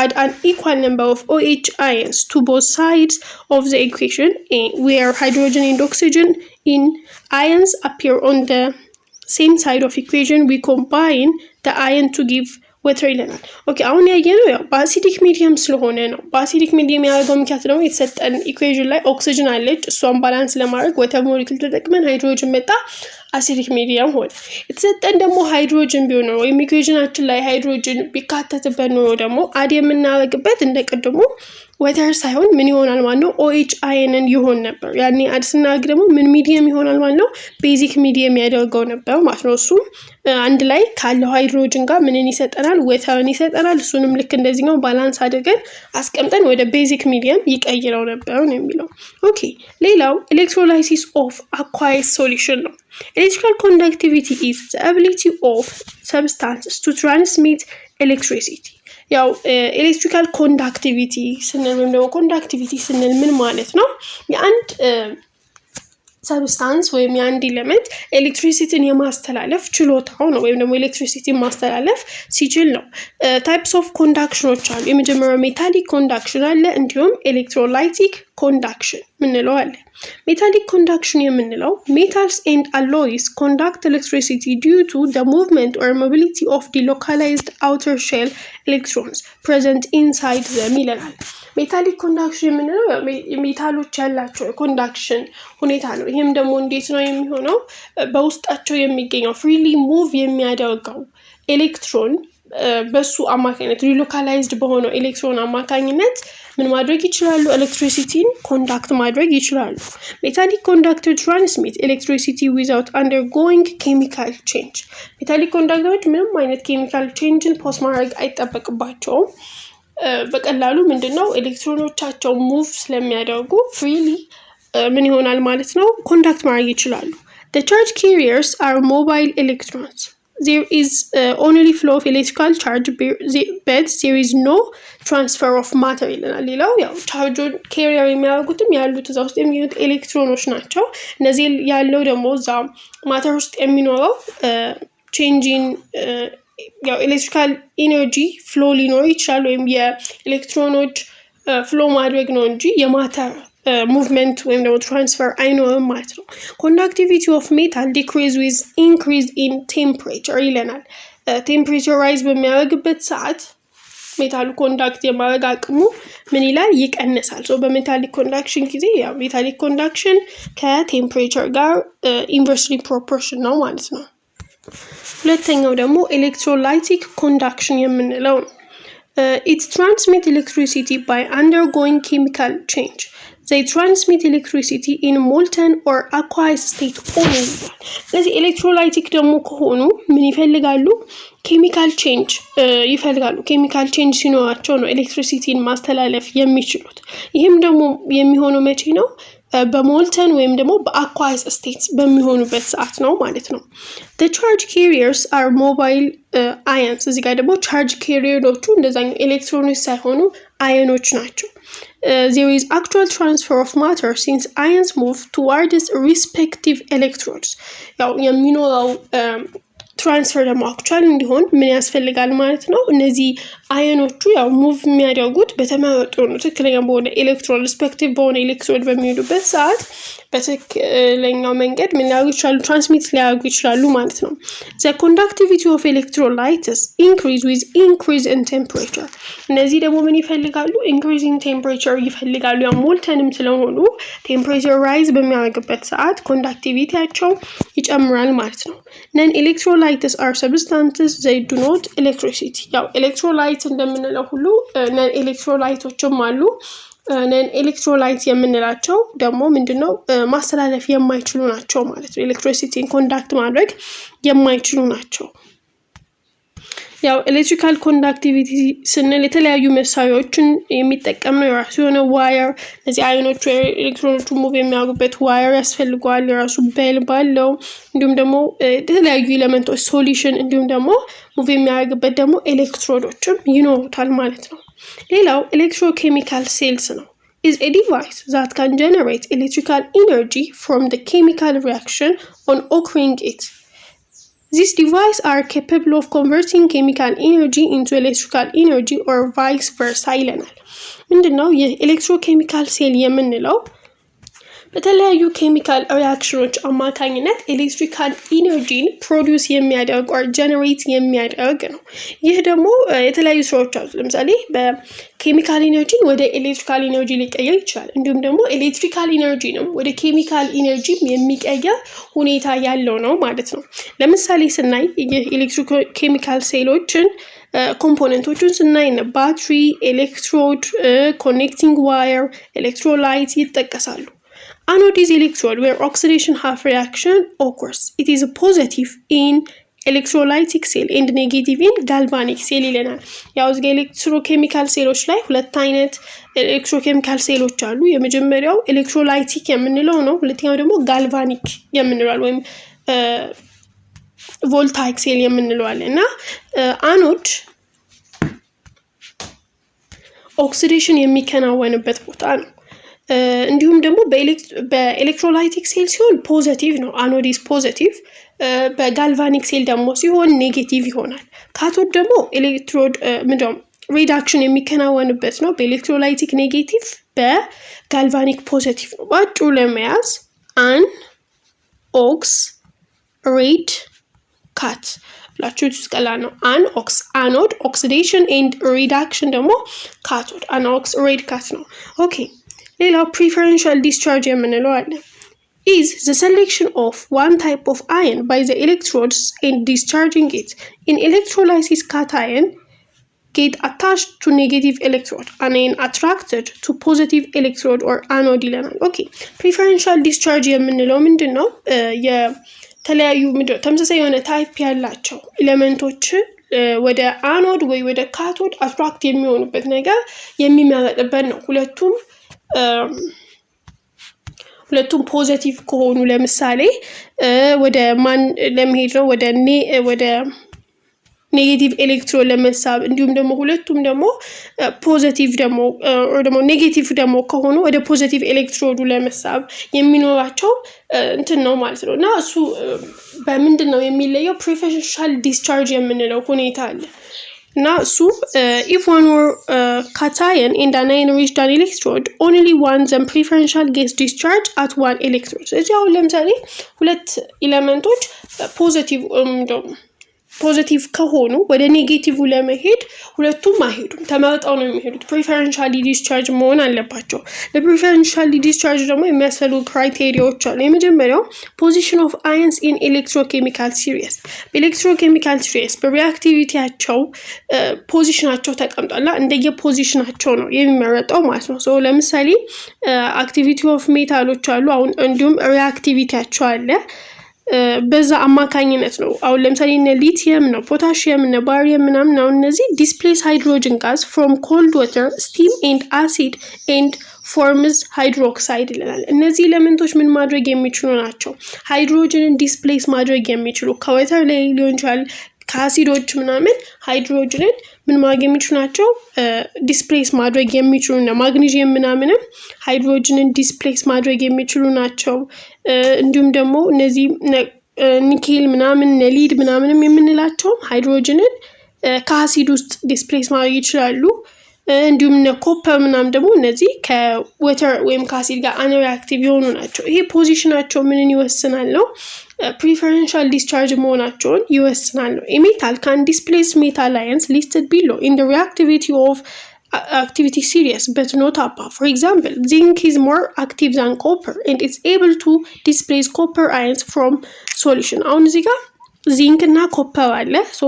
add an equal number of OH ions to both sides of the equation where hydrogen and oxygen in ions appear on the same side of equation we combine the ion to give water ይለናል ኦኬ አሁን ያየነው ያው በአሲዲክ ሚዲየም ስለሆነ ነው በአሲዲክ ሚዲየም ያለው ምክንያት ደግሞ የተሰጠን ኢኩዌሽን ላይ ኦክሲጅን አለች እሷን ባላንስ ለማድረግ ወተር ሞለኪል ተጠቅመን ሃይድሮጅን መጣ አሲዲክ ሚዲየም ሆነ የተሰጠን ደግሞ ሃይድሮጅን ቢሆን ነው ወይም ኢኩዌሽናችን ላይ ሃይድሮጅን ቢካተትበት ነው ደግሞ አድ የምናደርግበት እንደቀድሞ ወተር ሳይሆን ምን ይሆናል ማለት ነው OH አይንን ይሆን ነበር ያኔ አድ ስናደርግ ደግሞ ምን ሚዲየም ይሆናል ማለት ነው ቤዚክ ሚዲየም ያደርገው ነበር ማለት ነው እሱ አንድ ላይ ካለው ሃይድሮጅን ጋር ምንን ይሰጠናል ወተርን ይሰጠናል እሱንም ልክ እንደዚህ ነው ባላንስ አድርገን አስቀምጠን ወደ ቤዚክ ሚዲየም ይቀይረው ነበር ነው የሚለው ኦኬ ሌላው ኤሌክትሮላይሲስ ኦፍ አኳየስ ሶሉሽን ነው electrical conductivity is the ability of substances to transmit electricity ያው ኤሌክትሪካል ኮንዳክቲቪቲ ስንል ወይም ደግሞ ኮንዳክቲቪቲ ስንል ምን ማለት ነው የአንድ ሰብስታንስ ወይም የአንድ ኤሌመንት ኤሌክትሪሲቲን የማስተላለፍ ችሎታው ነው ወይም ደግሞ ኤሌክትሪሲቲን ማስተላለፍ ሲችል ነው ታይፕስ ኦፍ ኮንዳክሽኖች አሉ የመጀመሪያው ሜታሊክ ኮንዳክሽን አለ እንዲሁም ኤሌክትሮላይቲክ ኮንዳክሽን ምንለው አለ metallic conduction የምንለው metals and alloys conduct electricity due to the movement or mobility of the localized outer shell electrons present inside them ይለናል metallic conduction የምንለው ሜታሎች ያላቸው ኮንዳክሽን ሁኔታ ነው ይሄም ደግሞ እንዴት ነው የሚሆነው በውስጣቸው የሚገኘው freely move የሚያደርገው ኤሌክትሮን በሱ አማካኝነት ሪሎካላይዝድ በሆነው ኤሌክትሮን አማካኝነት ምን ማድረግ ይችላሉ ኤሌክትሪሲቲን ኮንዳክት ማድረግ ይችላሉ ሜታሊክ ኮንዳክተር ትራንስሚት ኤሌክትሪሲቲ without undergoing chemical change ሜታሊክ ኮንዳክተሮች ምንም አይነት ኬሚካል ቼንጅን ፖስት ማድረግ አይጠበቅባቸውም በቀላሉ ምንድነው ኤሌክትሮኖቻቸው ሙቭ ስለሚያደርጉ ፍሪሊ ምን ይሆናል ማለት ነው ኮንዳክት ማድረግ ይችላሉ the charge carriers are mobile electrons there is only flow of electrical charge but there is no transfer of matter ይለናል ሌላው ያው ቻርጁን ካሪየር የሚያደርጉትም ያሉት እዛ ውስጥ የሚገኙት ኤሌክትሮኖች ናቸው እነዚህ ያለው ደግሞ እዛ ማተር ውስጥ የሚኖረው ቼንጂን ያው ኤሌክትሪካል ኢነርጂ ፍሎ ሊኖር ይችላል ወይም የኤሌክትሮኖች ፍሎ ማድረግ ነው እንጂ የማተር movement ወይም ደግሞ transfer አይኖርም ማለት ነው conductivity of metal decrease with increase in temperature ይለናል temperature rise በሚያደርግበት ሰዓት ሜታሉ ኮንዳክት የማድረግ አቅሙ ምን ይላል ይቀንሳል ሶ በሜታሊክ ኮንዳክሽን ጊዜ ያው ሜታሊክ ኮንዳክሽን ከቴምፕሬቸር ጋር inversely proportional ነው ማለት ነው ሁለተኛው ደግሞ ኤሌክትሮላይቲክ ኮንዳክሽን የምንለው it transmits electricity by undergoing chemical change they transmit electricity in molten or aqueous state only ስለዚህ ኤሌክትሮላይቲክ ደግሞ ከሆኑ ምን ይፈልጋሉ ኬሚካል ቼንጅ ይፈልጋሉ ኬሚካል ቼንጅ ሲኖራቸው ነው ኤሌክትሪሲቲን ማስተላለፍ የሚችሉት ይሄም ደግሞ የሚሆነው መቼ ነው በሞልተን ወይም ደግሞ በአኳይስ ስቴትስ በሚሆኑበት ሰዓት ነው ማለት ነው the charge carriers are mobile ions እዚህ ጋር ደግሞ charge carrierዎቹ እንደዛኛው ኤሌክትሮኖች ሳይሆኑ አዮኖች ናቸው there is actual transfer of matter since ions move towards respective electrodes ያው የሚኖረው ትራንስፈር ደግሞ አክቹዋሊ እንዲሆን ምን ያስፈልጋል ማለት ነው እነዚህ አዮኖቹ ያው ሙቭ የሚያደርጉት በተመረጡ ነው ትክክለኛ በሆነ ኤሌክትሮን ሪስፔክቲቭ በሆነ ኤሌክትሮድ በሚሄዱበት ሰዓት በትክክለኛው መንገድ ምን ያደርጉ ይችላሉ ትራንስሚት ሊያደርጉ ይችላሉ ማለት ነው the conductivity of electrolytes increase with increase in temperature እነዚህ ደግሞ ምን ይፈልጋሉ increase in temperature ይፈልጋሉ ያው ሞልተንም ስለሆኑ temperature rise በሚያደርግበት ሰዓት ኮንዳክቲቪቲያቸው ይጨምራል ማለት ነው then electrolytes are substances they do not electricity ያው ኤሌክትሮላይት እንደምንለው ሁሉ ነን ኤሌክትሮላይቶችም አሉ ነን ኤሌክትሮላይት የምንላቸው ደግሞ ምንድነው ማስተላለፍ የማይችሉ ናቸው ማለት ነው ኤሌክትሪሲቲን ኮንዳክት ማድረግ የማይችሉ ናቸው ያው ኤሌክትሪካል ኮንዳክቲቪቲ ስንል የተለያዩ መሳሪያዎችን የሚጠቀም ነው። የራሱ የሆነ ዋየር እዚህ አዮኖቹ ኤሌክትሮኖቹ ሙቭ የሚያደርጉበት ዋየር ያስፈልገዋል። የራሱ በልብ አለው። እንዲሁም ደግሞ የተለያዩ ኤሌመንቶች ሶሉሽን እንዲሁም ደግሞ ሙቭ የሚያደርግበት ደግሞ ኤሌክትሮዶችም ይኖሩታል ማለት ነው። ሌላው ኤሌክትሮኬሚካል ሴልስ ነው። is a device that can generate electrical energy from the chemical reaction on occurring it. These devices are capable of converting chemical energy into electrical energy or vice versa ይለናል። ምንድነው የኤሌክትሮኬሚካል ሴል የምንለው? በተለያዩ ኬሚካል ሪአክሽኖች አማካኝነት ኤሌክትሪካል ኢነርጂን ፕሮዲዩስ የሚያደርግ or ጀነሬት የሚያደርግ ነው። ይህ ደግሞ የተለያዩ ስራዎች አሉ። ለምሳሌ በኬሚካል ኢነርጂን ወደ ኤሌክትሪካል ኢነርጂ ሊቀየር ይችላል። እንዲሁም ደግሞ ኤሌክትሪካል ኢነርጂንም ወደ ኬሚካል ኢነርጂ የሚቀየር ሁኔታ ያለው ነው ማለት ነው። ለምሳሌ ስናይ የኤሌክትሮኬሚካል ሴሎችን ኮምፖነንቶቹን ስናይ ባትሪ፣ ኤሌክትሮድ፣ ኮኔክቲንግ ዋየር፣ ኤሌክትሮላይት ይጠቀሳሉ። Anode is electrode where oxidation half reaction occurs. It is positive in electrolytic cell and negative in galvanic cell ይለናል። ያው እዚህ ኤሌክትሮኬሚካል ሴሎች ላይ ሁለት አይነት ኤሌክትሮኬሚካል ሴሎች አሉ። የመጀመሪያው ኤሌክትሮላይቲክ የምንለው ነው። ሁለተኛው ደግሞ ጋልቫኒክ የምንለው ወይም ቮልታይክ ሴል የምንለው አለ እና አኖድ ኦክሲዴሽን የሚከናወንበት ቦታ ነው። እንዲሁም ደግሞ በኤሌክትሮላይቲክ ሴል ሲሆን ፖዚቲቭ ነው። አኖድ ኢዝ ፖዚቲቭ። በጋልቫኒክ ሴል ደግሞ ሲሆን ኔጌቲቭ ይሆናል። ካቶድ ደግሞ ኤሌክትሮድ ሪዳክሽን የሚከናወንበት ነው። በኤሌክትሮላይቲክ ኔጌቲቭ፣ በጋልቫኒክ ፖዚቲቭ ነው። ባጭሩ ለመያዝ አን ኦክስ ሬድ ካት ብላችሁ ትስቀላል ነው። አን ኦክስ አኖድ ኦክሲዴሽን ኤንድ ሪዳክሽን ደግሞ ካቶድ አን ኦክስ ሬድ ካት ነው። ኦኬ ሌላው preferential discharge የምንለው አለ is the selection of one type of ion by the electrodes and discharging it. In electrolysis, cation get attached to negative electrode and attracted to positive electrode or anode ይለናል። ኦኬ preferential discharge የምንለው ምንድነው? የተለያዩ ተመሳሳይ የሆነ ታይፕ ያላቸው ኤሌመንቶች ወደ አኖድ ወይ ወደ ካቶድ አትራክት የሚሆኑበት ነገር የሚመረጥበት ነው። ሁለቱም ፖዚቲቭ ከሆኑ ለምሳሌ ወደ ማን ለመሄድ ነው? ወደ ኔጌቲቭ ኤሌክትሮን ለመሳብ እንዲሁም ደግሞ ሁለቱም ደግሞ ፖዚቲቭ ደግሞ ኔጌቲቭ ደግሞ ከሆኑ ወደ ፖዚቲቭ ኤሌክትሮዱ ለመሳብ የሚኖራቸው እንትን ነው ማለት ነው። እና እሱ በምንድነው የሚለየው? preferential discharge የምንለው ሁኔታ አለ። እና እሱ if one were cation and an ion reached an electrode, only one then preferential gets discharged at one electrode. ስለዚህ አሁን ለምሳሌ ሁለት ኤሌመንቶች ፖዚቲቭ ከሆኑ ወደ ኔጌቲቭ ለመሄድ ሁለቱም አይሄዱም፣ ተመርጠው ነው የሚሄዱት። preferentially discharge መሆን አለባቸው። ለpreferentially discharge ደግሞ የሚያስፈልጉ ክራይቴሪያዎች አሉ። የመጀመሪያው position of ions in electrochemical series። በኤሌክትሮኬሚካል ሲሪስ በሪአክቲቪቲያቸው ፖዚሽናቸው ተቀምጧልና እንደየ ፖዚሽናቸው ነው የሚመረጠው ማለት ነው። ሶ ለምሳሌ አክቲቪቲ ኦፍ ሜታሎች አሉ፣ አሁን እንዲሁም ሪአክቲቪቲያቸው አለ። በዛ አማካኝነት ነው። አሁን ለምሳሌ ሊቲየም ነው፣ ፖታሺየም ነው፣ ባሪየም ምናምን ነው። እነዚህ ዲስፕሌስ ሃይድሮጅን ጋዝ ፍሮም ኮልድ ዋተር ስቲም ኤንድ አሲድ ኤንድ ፎርምስ ሃይድሮክሳይድ ይላል። እነዚህ ኤሌመንቶች ምን ማድረግ የሚችሉ ናቸው? ሃይድሮጅንን ዲስፕሌስ ማድረግ የሚችሉ ከወተር ላይ ሊሆን ይችላል ከአሲዶች ምናምን ሃይድሮጅንን ምን ማድረግ የሚችሉ ናቸው? ዲስፕሌስ ማድረግ የሚችሉ ነው። ማግኒዚየም ምናምንም ሃይድሮጅንን ዲስፕሌስ ማድረግ የሚችሉ ናቸው። እንዲሁም ደግሞ እነዚህ ኒኬል ምናምን ሊድ ምናምንም የምንላቸው ሃይድሮጅንን ከአሲድ ውስጥ ዲስፕሌስ ማድረግ ይችላሉ። እንዲሁም ኮፐር ምናምን ደግሞ እነዚህ ከወተር ወይም ከአሲድ ጋር አንሪአክቲቭ የሆኑ ናቸው። ይሄ ፖዚሽናቸው ምንን ይወስናል ነው? preferential discharge መሆናቸውን ይወስናል ነው። A metal can displace metal ions listed below in the reactivity of activity series but not above. For example, zinc is more active than copper and it's able to displace copper ions from solution. አሁን እዚህ ጋር ዚንክ እና ኮፐር አለ። ሶ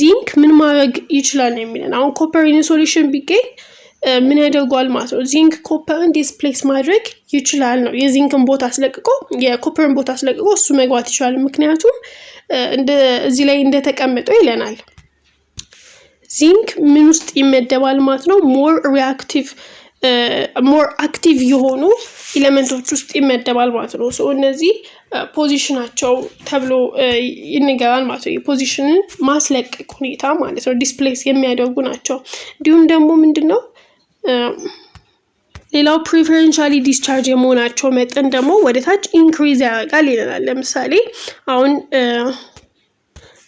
ዚንክ ምን ማድረግ ይችላል ነው የሚለን። አሁን ኮፐር ኢን ሶሉሽን ቢገኝ ምን ያደርጋል ማለት ነው? ዚንክ ኮፐርን ዲስፕሌስ ማድረግ ይችላል ነው። የዚንክን ቦታ አስለቅቆ የኮፐርን ቦታ አስለቅቆ እሱ መግባት ይችላል። ምክንያቱም እዚህ ላይ እንደተቀመጠው ይለናል። ዚንክ ምን ውስጥ ይመደባል ማለት ነው? ሞር አክቲቭ የሆኑ ኤሌመንቶች ውስጥ ይመደባል ማለት ነው። ሶ እነዚህ ፖዚሽናቸው ተብሎ ይነገራል ማለት ነው። የፖዚሽንን ማስለቀቅ ሁኔታ ማለት ነው፣ ዲስፕሌስ የሚያደርጉ ናቸው። እንዲሁም ደግሞ ምንድነው ሌላው ፕሪፈረንሻሊ ዲስቻርጅ የመሆናቸው መጠን ደግሞ ወደ ታች ኢንክሪዝ ያደርጋል ይለናል። ለምሳሌ አሁን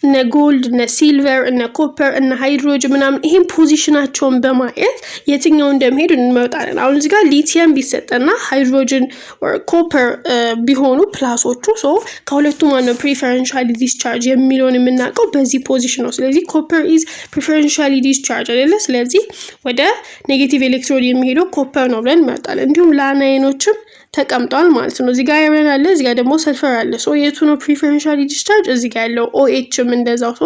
እነ ጎልድ እነ ሲልቨር እነ ኮፐር እነ ሃይድሮጅን ምናምን ይሄን ፖዚሽናቸውን በማየት የትኛው እንደሚሄድ እንመርጣለን። አሁን እዚህ ጋር ሊቲየም ቢሰጠና ሃይድሮጅን ኦር ኮፐር ቢሆኑ ፕላሶቹ ሶ ከሁለቱ ማነው ፕሪፈረንሻሊ ዲስቻርጅ የሚለውን የምናውቀው በዚህ ፖዚሽን ነው። ስለዚህ ኮፐር ኢዝ ፕሪፈረንሻሊ ዲስቻርጅ አይደለ? ስለዚህ ወደ ኔጌቲቭ ኤሌክትሮድ የሚሄደው ኮፐር ነው ብለን እንመርጣለን። እንዲሁም ለአናይኖችም ተቀምጧል ማለት ነው። እዚህ ጋር አይረን አለ፣ እዚህ ጋር ደግሞ ሰልፈር አለ። ሶ የቱ ነው ፕሪፈረንሻሊ ዲስቻርጅ? እዚህ ጋር ያለው OHም እንደዛው። ሶ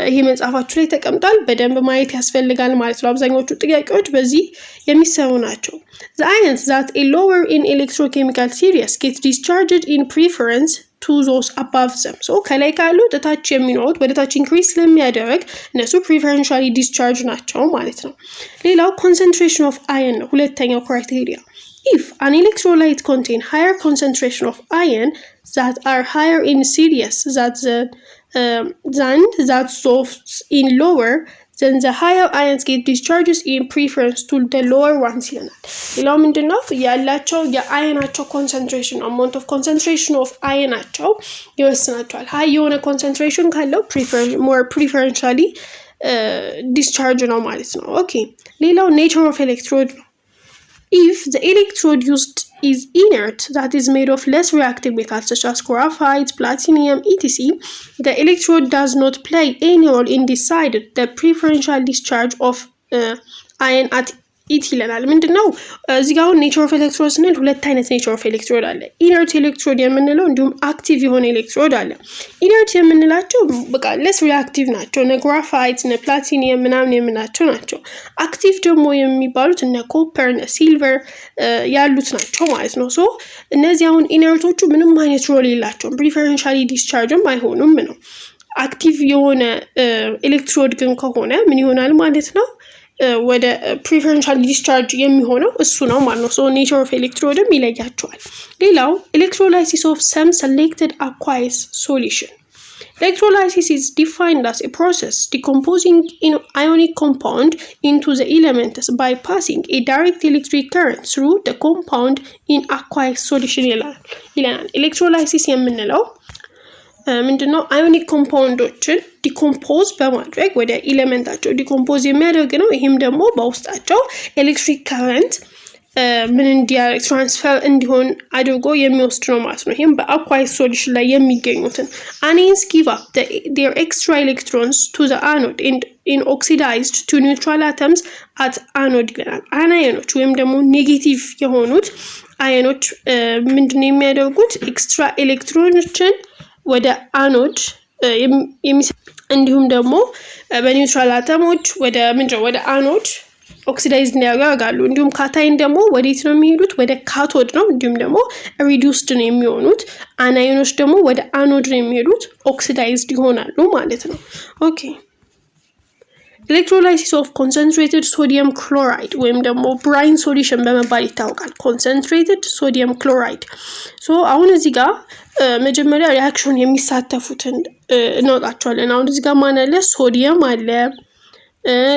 ይሄ መጽሐፋችሁ ላይ ተቀምጧል፣ በደንብ ማየት ያስፈልጋል ማለት ነው። አብዛኞቹ ጥያቄዎች በዚህ የሚሰሩ ናቸው። the ions that are lower in electrochemical series get discharged in preference to those above them. so ከላይ ካሉት ታች የሚኖሩት ወደ ታች ኢንክሪዝ ስለሚያደርግ እነሱ ፕሪፈረንሻሊ ዲስቻርጅ ናቸው ማለት ነው። ሌላው concentration of ion ነው ሁለተኛው ክራይቴሪያ። If an electrolyte contains higher concentration of ion that are higher in series than that those in lower, then the higher ions get discharges in preference to the lower ones ይለናል። ሌላው ምንድነው ያላቸው የአየናቸው ኮንሰንትሬሽን አማውንት ኦፍ ኮንሰንትሬሽን ኦፍ አየናቸው ይወስናቸዋል። ሃይ የሆነ ኮንሰንትሬሽን ካለው ሞር ፕሪፈረንሻሊ ዲስቻርጅ ነው ማለት ነው። ኦኬ ሌላው ኔቸር ኦፍ ኤሌክትሮድ ነው። If the electrode used is inert, that is made of less reactive metals such as graphite, platinum, etc., the electrode does not play any role in deciding the preferential discharge of ion at it ይለናል። ምንድነው እዚህ ጋር ኔቸር ኦፍ ኤሌክትሮድ ስንል ሁለት አይነት ኔቸር ኦፍ ኤሌክትሮድ አለ። ኢነርት ኤሌክትሮድ የምንለው እንዲሁም አክቲቭ የሆነ ኤሌክትሮድ አለ። ኢነርት የምንላቸው በቃ ለስ ሪአክቲቭ ናቸው፣ እነ ግራፋይት እነ ፕላቲኒየም ምናምን የምናቸው ናቸው። አክቲቭ ደግሞ የሚባሉት እነ ኮፐር እነ ሲልቨር ያሉት ናቸው ማለት ነው። ሶ እነዚህ አሁን ኢነርቶቹ ምንም አይነት ሮል የላቸውም፣ ፕሪፈረንሻሊ ዲስቻርጅም አይሆኑም ነው። አክቲቭ የሆነ ኤሌክትሮድ ግን ከሆነ ምን ይሆናል ማለት ነው ወደ ፕሪፈረንሻል ዲስቻርጅ የሚሆነው እሱ ነው ማለት ነው። ሶ ኔቸር ኦፍ ኤሌክትሮድም ይለያቸዋል። ሌላው ኤሌክትሮላይሲስ ኦፍ ሰም selected aqueous solution. Electrolysis is defined as a process decomposing an ionic compound into the elements by passing a direct electric current through the compound in aqueous solution ይለናል። ኤሌክትሮላይሲስ የምንለው ምንድነው አዮኒክ ኮምፓውንዶችን ዲኮምፖዝ በማድረግ ወደ ኤሌመንታቸው ዲኮምፖዝ የሚያደርግ ነው። ይሄም ደግሞ በውስጣቸው ኤሌክትሪክ ከረንት ምን እንዲያደርግ ትራንስፈር እንዲሆን አድርጎ የሚወስድ ነው ማለት ነው። ይሄም በአኳይስ ሶሉሽን ላይ የሚገኙትን anions give up their extra electrons to the anode and in oxidized to neutral atoms at anode ይለናል። አናዮኖች ወይም ደግሞ ኔጌቲቭ የሆኑት አዮኖች ምንድነው የሚያደርጉት ኤክስትራ ኤሌክትሮኖችን ወደ አኖድ እንዲሁም ደግሞ በኒውትራል አተሞች ወደ አኖድ ኦክሲዳይዝ ያደርጋሉ። እንዲሁም ካታይን ደግሞ ወዴት ነው የሚሄዱት? ወደ ካቶድ ነው። እንዲሁም ደግሞ ሪዲዩስድ ነው የሚሆኑት። አናዮኖች ደግሞ ወደ አኖድ ነው የሚሄዱት፣ ኦክሲዳይዝድ ይሆናሉ ማለት ነው። ኦኬ ኤሌክትሮላይሲስ ኦፍ ኮንሰንትሬትድ ሶዲየም ክሎራይድ ወይም ደግሞ ብራይን ሶሉሽን በመባል ይታወቃል። ኮንሰንትሬትድ ሶዲየም ክሎራይድ ሶ አሁን እዚህ ጋር መጀመሪያ ሪአክሽን የሚሳተፉትን እናውጣቸዋለን። አሁን እዚህ ጋር ማን አለ? ሶዲየም አለ፣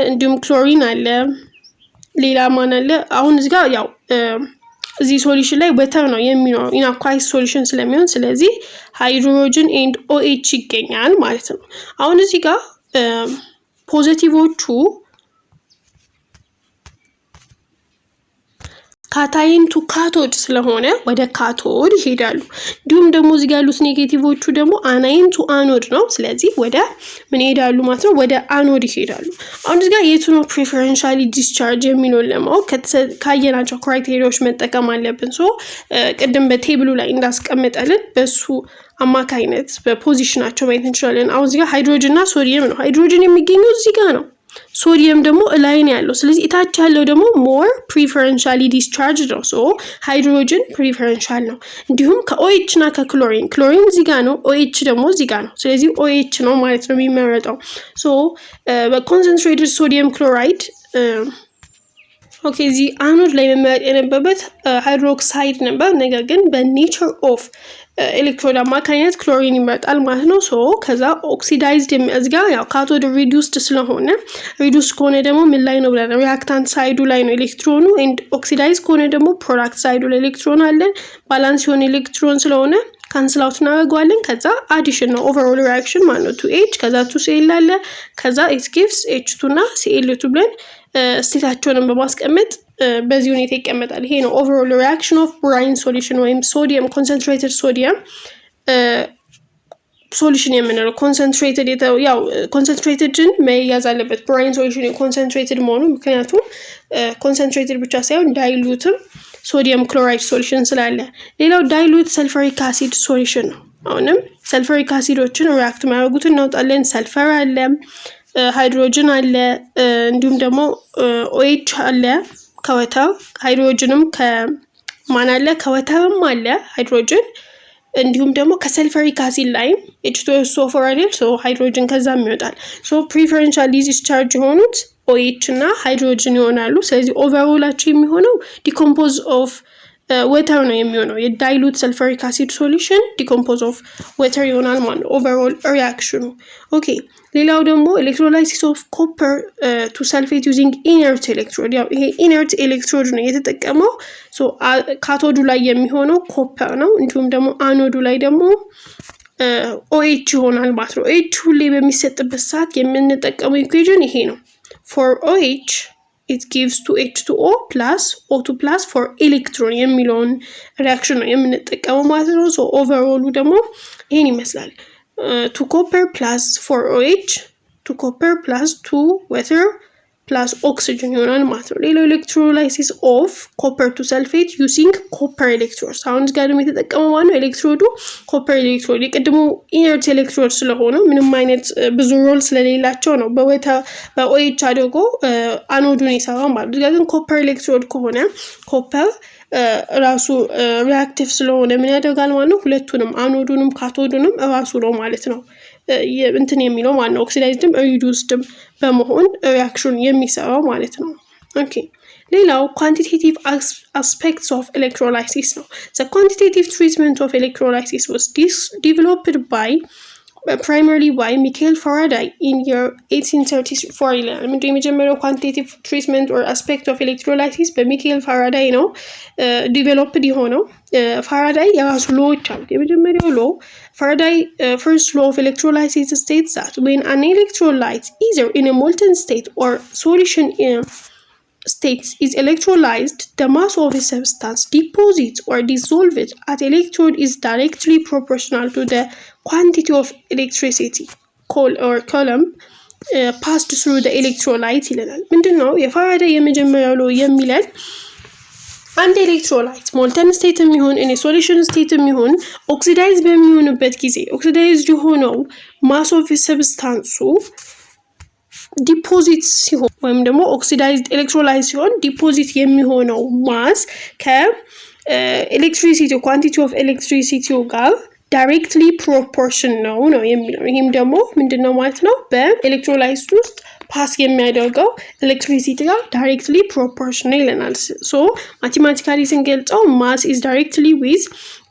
እንዲሁም ክሎሪን አለ፣ ሌላ ማን አለ? አሁን እዚህ ጋር ያው እዚህ ሶሉሽን ላይ ወተር ነው የሚኖረው ኢን አኳይስ ሶሉሽን ስለሚሆን ስለዚህ ሃይድሮጅን ኤንድ OH ይገኛል ማለት ነው። አሁን እዚህ ጋር ፖዚቲቮቹ ካታይን ቱ ካቶድ ስለሆነ ወደ ካቶድ ይሄዳሉ። እንዲሁም ደግሞ እዚህ ጋር ያሉት ኔጌቲቮቹ ደግሞ አናይን ቱ አኖድ ነው። ስለዚህ ወደ ምን ይሄዳሉ ማለት ነው? ወደ አኖድ ይሄዳሉ። አሁን እዚህ ጋር የቱ ነው ፕሪፈረንሻሊ ዲስቻርጅ የሚለውን ለማወቅ ካየናቸው ክራይቴሪያዎች መጠቀም አለብን። ሶ ቅድም በቴብሉ ላይ እንዳስቀመጠልን በሱ አማካይነት በፖዚሽናቸው ማየት እንችላለን። አሁን እዚህ ጋር ሃይድሮጅን እና ሶዲየም ነው። ሃይድሮጅን የሚገኘው እዚህ ጋር ነው። ሶዲየም ደግሞ ላይ ነው ያለው። ስለዚህ እታች ያለው ደግሞ ሞር ፕሪፈረንሻሊ ዲስቻርጅ ነው። ሶ ሃይድሮጅን ፕሪፈረንሻል ነው። እንዲሁም ከኦኤች እና ከክሎሪን እዚህ ጋር ነው፣ ኦኤች ደግሞ እዚህ ጋር ነው። ስለዚህ ኦኤች ነው ማለት ነው የሚመረጠው። ሶ በኮንሰንትሬትድ ሶዲየም ክሎራይድ ኦኬ እዚህ አኖድ ላይ መመረጥ የነበረበት ሃይድሮክሳይድ ነበር። ነገር ግን በኔቸር ኦፍ ኤሌክትሮድ አማካኝነት ክሎሪን ይመርጣል ማለት ነው። ሶ ከዛ ኦክሲዳይዝድ የሚያዝጋ ያው ካቶድ ሪዱስድ ስለሆነ ሪዱስድ ከሆነ ደግሞ ምን ላይ ነው ብለን ሪአክታንት ሳይዱ ላይ ነው ኤሌክትሮኑ ኤንድ ኦክሲዳይዝ ከሆነ ደግሞ ፕሮዳክት ሳይዱ ላይ ኤሌክትሮን አለ። ባላንስ የሆነ ኤሌክትሮን ስለሆነ ካንስል አውት እናደርገዋለን። ከዛ አዲሽን ነው ኦቨርኦል ሪአክሽን ማለት ነው። 2H ከዛ 2Cl አለ። ከዛ it gives H2 እና Cl2 ብለን ስቴታቸውንም በማስቀመጥ በዚህ ሁኔታ ይቀመጣል። ይሄ ነው ኦቨርኦል ሪአክሽን ኦፍ ብራይን ሶሉሽን ወይም ሶዲየም ኮንሰንትሬትድ ሶዲየም ሶሉሽን የምንለው ኮንሰንትሬትድ ያው ኮንሰንትሬትድን መያዝ አለበት ብራይን ሶሉሽን ኮንሰንትሬትድ መሆኑ። ምክንያቱም ኮንሰንትሬትድ ብቻ ሳይሆን ዳይሉትም ሶዲየም ክሎራይድ ሶሉሽን ስላለ። ሌላው ዳይሉት ሰልፈሪክ አሲድ ሶሉሽን ነው። አሁንም ሰልፈሪክ አሲዶችን ሪአክት ማድረጉትን እናውጣለን። ሰልፈር አለ፣ ሃይድሮጅን አለ፣ እንዲሁም ደግሞ ኦኤች አለ ከወተር። ሃይድሮጅንም ከማን አለ ከወተርም አለ ሃይድሮጅን። እንዲሁም ደግሞ ከሰልፈሪክ አሲድ ላይም H2SO4 አይደል? ሶ ሃይድሮጅን ከዛም ይወጣል። ሶ ፕሪፈረንሻል ዲስቻርጅ የሆኑት ኦኤች እና ሃይድሮጅን ይሆናሉ። ስለዚህ ኦቨርኦላቸው የሚሆነው ዲኮምፖዝ ኦፍ ወተር ነው የሚሆነው። የዳይሉት ሰልፈሪክ አሲድ ሶሉሽን ዲኮምፖዝ ኦፍ ወተር ይሆናል ማለት ነው ኦቨርኦል ሪአክሽኑ። ኦኬ ሌላው ደግሞ ኤሌክትሮላይሲስ ኦፍ ኮፐር ቱ ሰልፌት ዩዚንግ ኢነርት ኤሌክትሮድ። ያው ይሄ ኢነርት ኤሌክትሮድ ነው የተጠቀመው። ሶ ካቶዱ ላይ የሚሆነው ኮፐር ነው። እንዲሁም ደግሞ አኖዱ ላይ ደግሞ ኦኤች ይሆናል ማለት ነው። ኦኤች ሁሌ በሚሰጥበት ሰዓት የምንጠቀመው ኢኩዌሽን ይሄ ነው። for OH it gives to H2O plus O2 plus for electron የሚለውን ሪአክሽን ነው የምንጠቀመው ማለት ነው። ሶ ኦቨርኦሉ ደግሞ ይሄን ይመስላል። 2 copper plus 4 OH 2 copper plus 2 water plus oxygen ይሆናል ማለት ነው። ሌላው ኤሌክትሮላይሲስ ኦፍ ኮፐር ቱ ሰልፌት ዩዚንግ ኮፐር ኤሌክትሮድስ። አሁን እዚህ ጋር ደግሞ የተጠቀመው ማለት ነው ኤሌክትሮዱ ኮፐር ኤሌክትሮድ። የቀድሞ ኢነርት ኤሌክትሮድ ስለሆነ ምንም አይነት ብዙ ሮል ስለሌላቸው ነው በኦኤች አድርጎ አኖዱን የሰራው ማለት ነው። እዚህ ጋር ግን ኮፐር ኤሌክትሮድ ከሆነ ኮፐር ራሱ ሪአክቲቭ ስለሆነ ምን ያደርጋል ማለት ነው ሁለቱንም አኖዱንም ካቶዱንም ራሱ ነው ማለት ነው እንትን የሚለው ማለት ነው። ኦክሲዳይዝድም ሪዱስድም በመሆን ሪአክሽን የሚሰራው ማለት ነው። ኦኬ ሌላው ኳንቲቴቲቭ አስፔክትስ ኦፍ ኤሌክትሮላይሲስ ነው። the quantitative treatment of electrolysis was developed primarily by Michael Faraday in year 1834 ይላል። ምንድነው የመጀመሪያው ኳንቲቴቲቭ ትሪትመንት ኦር አስፔክት ኦፍ ኤሌክትሮላይሲስ በሚካኤል ፋራዳይ ነው ዲቨሎፕድ የሆነው። ፋራዳይ የራሱ ሎዎች አሉ። የመጀመሪያው ሎ Faraday first law of electrolysis states that when an electrolyte either in a molten state or solution state is electrolyzed, the mass of a substance deposits or dissolved at electrode is directly proportional to the quantity of electricity column passed through the electrolyte ይለናል። ምንድነው የፋራዳይ የመጀመሪያው ሎ የሚለን አንድ ኤሌክትሮላይት ሞልተን ስቴት የሚሆን እኔ ሶሉሽን ስቴት የሚሆን ኦክሲዳይዝ በሚሆንበት ጊዜ ኦክሲዳይዝድ የሆነው ማስ ኦፍ ሰብስታንሱ ዲፖዚት ሲሆን ወይም ደግሞ ኦክሲዳይዝድ ኤሌክትሮላይት ሲሆን ዲፖዚት የሚሆነው ማስ ከኤሌክትሪሲቲ ኳንቲቲ ኦፍ ኤሌክትሪሲቲው ጋር ዳይሬክትሊ ፕሮፖርሽን ነው የሚለው። ይህም ደግሞ ምንድነው ማለት ነው በኤሌክትሮላይት ውስጥ ፓስ የሚያደርገው ኤሌክትሪሲቲ ጋር ዳይሬክትሊ ፕሮፖርሽናል ይለናል። ሶ ማቴማቲካሊ ስንገልጸው ማስ ኢዝ ዳይሬክትሊ ዊዝ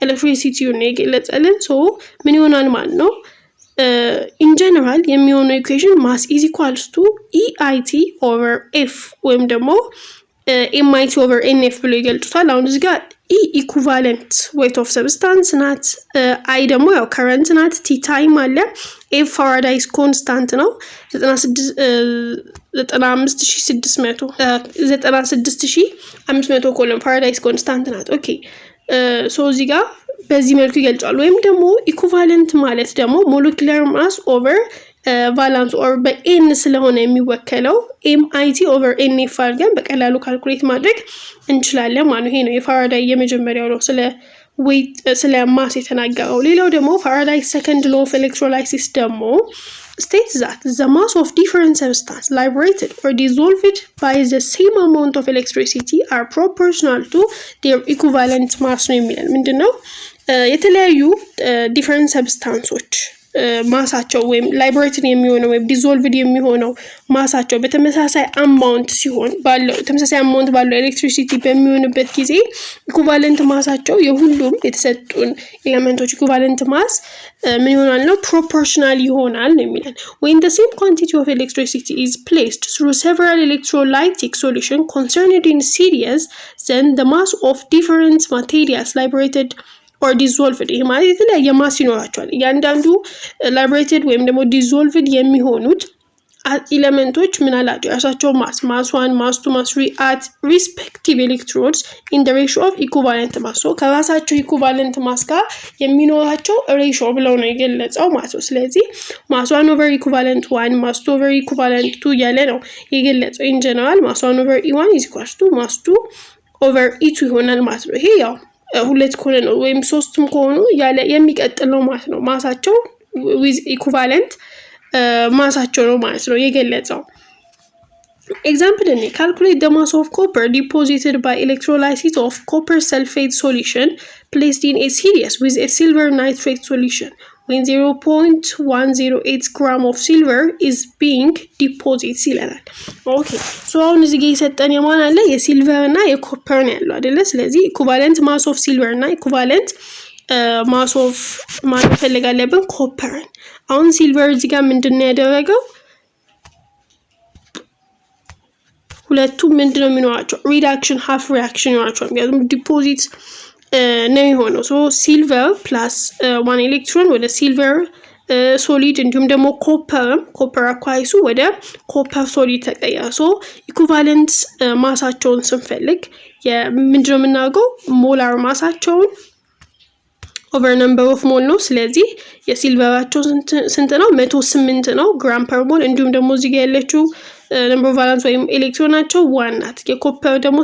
ኤሌክትሪሲቲውን የገለጸልን። ሶ ምን ይሆናል ማለት ነው ኢን ጀነራል የሚሆነው ኢኩዌሽን ማስ ኢዝ ኢኳልስ ቱ ኢአይቲ ኦቨር ኤፍ ወይም ደግሞ ኤምአይቲ ኦቨር ኤንኤፍ ብሎ ይገልጹታል። አሁን እዚህ ጋር ኢ ኢኩቫለንት ዌት ኦፍ ሰብስታንስ ናት፣ አይ ደግሞ ያው ከረንት ናት፣ ቲ ታይም አለ፣ ኤፍ ፋራዳይስ ኮንስታንት ነው 96500 ኮለም ፋራዳይስ ኮንስታንት ናት። ኦኬ ሶ እዚህ ጋር በዚህ መልኩ ይገልጻሉ። ወይም ደግሞ ኢኩቫለንት ማለት ደግሞ ሞለኪውላር ማስ ኦቨር ቫላንስ ኦር በኤን ስለሆነ የሚወከለው ኤምአይቲ ኦቨር ኤንኤፍ አድርገን በቀላሉ ካልኩሌት ማድረግ እንችላለን ማለት ነው። ይሄ ነው የፋራዳይ የመጀመሪያው ነው ስለ ማስ የተናገረው። ሌላው ደግሞ ፋራዳይ ሰከንድ ሎ ኦፍ ኤሌክትሮላይሲስ ደግሞ states that the mass of different substance liberated or dissolved by the same amount of electricity are proportional to their equivalent mass ነው የሚለን ምንድነው የተለያዩ different substances ማሳቸው ወይም ላይብሬትድ የሚሆነው ወይም ዲዞልቭድ የሚሆነው ማሳቸው በተመሳሳይ አማውንት ሲሆን ባለው ተመሳሳይ አማውንት ባለው ኤሌክትሪሲቲ በሚሆንበት ጊዜ ኢኩቫለንት ማሳቸው የሁሉም የተሰጡን ኤሌመንቶች ኢኩቫለንት ማስ ምን ይሆናል ነው ፕሮፖርሽናል ይሆናል ነው የሚለን when the same quantity of electricity is placed through several electrolytic solution concerned in series then the mass of different materials liberated or dissolved ይሄ ማለት የተለያየ ማስ ይኖራቸዋል እያንዳንዱ liberated ወይም ደግሞ dissolved የሚሆኑት ኤሌመንቶች ምን አላቸው ያሳቸው ማስ 1 ማስ 2 ማስ 3 at respective electrodes in the ratio of equivalent mass so ከራሳቸው equivalent mass ጋር የሚኖራቸው ratio ብለው ነው የገለጸው ማለት ነው ስለዚህ mass 1 over equivalent 1 mass 2 over equivalent 2 ያለ ነው የገለጸው in general mass 1 over e1 is equal to mass 2 over e2 ይሆናል ማለት ነው ይሄ ያው ሁለት ከሆነ ነው ወይም ሶስትም ከሆኑ ያለ የሚቀጥል ነው ማለት ነው ማሳቸው with equivalent ማሳቸው ነው ማለት ነው የገለጸው example in calculate the mass of copper deposited by electrolysis of copper sulfate solution placed in a series with a silver nitrate solution when 0.108 gram of silver is being deposited ይላል ኦኬ ሶ አሁን እዚህ ጋር የሰጠን የማን አለ የሲልቨር እና የኮፐር ነው ያለው አይደለ ስለዚህ equivalent mass of silver እና equivalent mass of ማን ፈልጋለብን ኮፐር አሁን ሲልቨር እዚህ ጋር ምንድነው ያደረገው ሁለቱም ምንድነው የሚኖራቸው ሪዳክሽን ሃፍ ሪአክሽን ይኖራቸው ምክንያቱም ዲፖዚት ነው የሆነው ሶ ሲልቨር ፕላስ 1 ኤሌክትሮን ወደ ሲልቨር ሶሊድ እንዲሁም ደግሞ ኮፐር አኳይሱ ወደ ኮፐር ሶሊድ ተቀየረ ሶ ኢኩቫለንት ማሳቸውን ስንፈልግ ምንድነው የምናደርገው ሞላር ማሳቸውን over number of mole ነው ስለዚህ የሲልቨራቸው ስንት ነው 108 ነው ግራም ፐር ሞል እንዲሁም ደግሞ እዚህ ጋር ያለችው number of valence ወይም ኤሌክትሮናቸው 1 ናት የኮፐር ደግሞ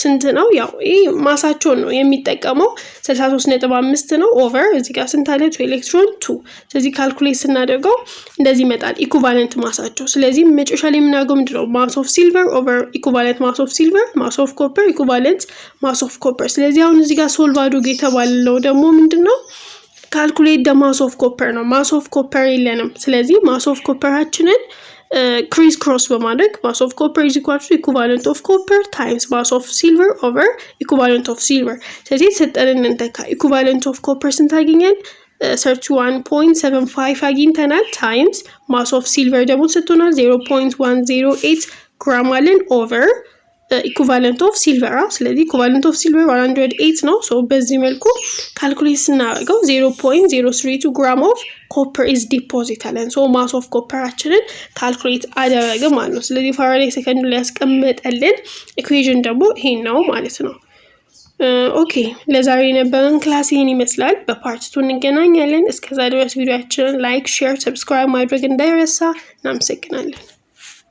ስንት ነው ያው ይሄ ማሳቸው ነው የሚጠቀመው 63.5 ነው ኦቨር እዚህ ጋር ስንት አለ ኤሌክትሮን 2 ስለዚህ ካልኩሌት ስናደርገው እንደዚህ ይመጣል ኢኩቫለንት ማሳቸው ስለዚህ መጨረሻ ላይ የምናገኘው ምንድነው mass of silver over equivalent mass of silver mass of copper equivalent mass of copper ስለዚህ አሁን እዚህ ጋር ሶልቭ አድርጎ የተባለው ደግሞ ምንድነው calculate the mass of copper ነው mass of copper የለንም ስለዚህ mass of copperአችንን criss cross በማድረግ mass of copper is equal to equivalent of copper times mass of silver over equivalent of silver ስለዚህ ሰጠንን እንተካ equivalent of copper ስንት አገኘን 31.75 አግኝተናል times mass of silver ደግሞ ሰጥቶናል 0.108 ግራም አለን over equivalent of silver ስለዚህ equivalent of silver 108 ነው so በዚህ መልኩ ካልኩሌት ስናደርገው 0.032 gram of copper is deposited and so mass of copper አችንን ካልኩሌት አደረገ ማለት ነው ስለዚህ ፋራዴይ ሰከንድ ላይ ያስቀመጠልን ኢኩዌሽን ደግሞ ይሄን ነው ማለት ነው ኦኬ ለዛሬ የነበረን ክላስ ይሄን ይመስላል በፓርት 2 እንገናኛለን እስከዛ ድረስ ቪዲዮአችንን ላይክ ሼር ሰብስክራይብ ማድረግ እንዳይረሳ እናመሰግናለን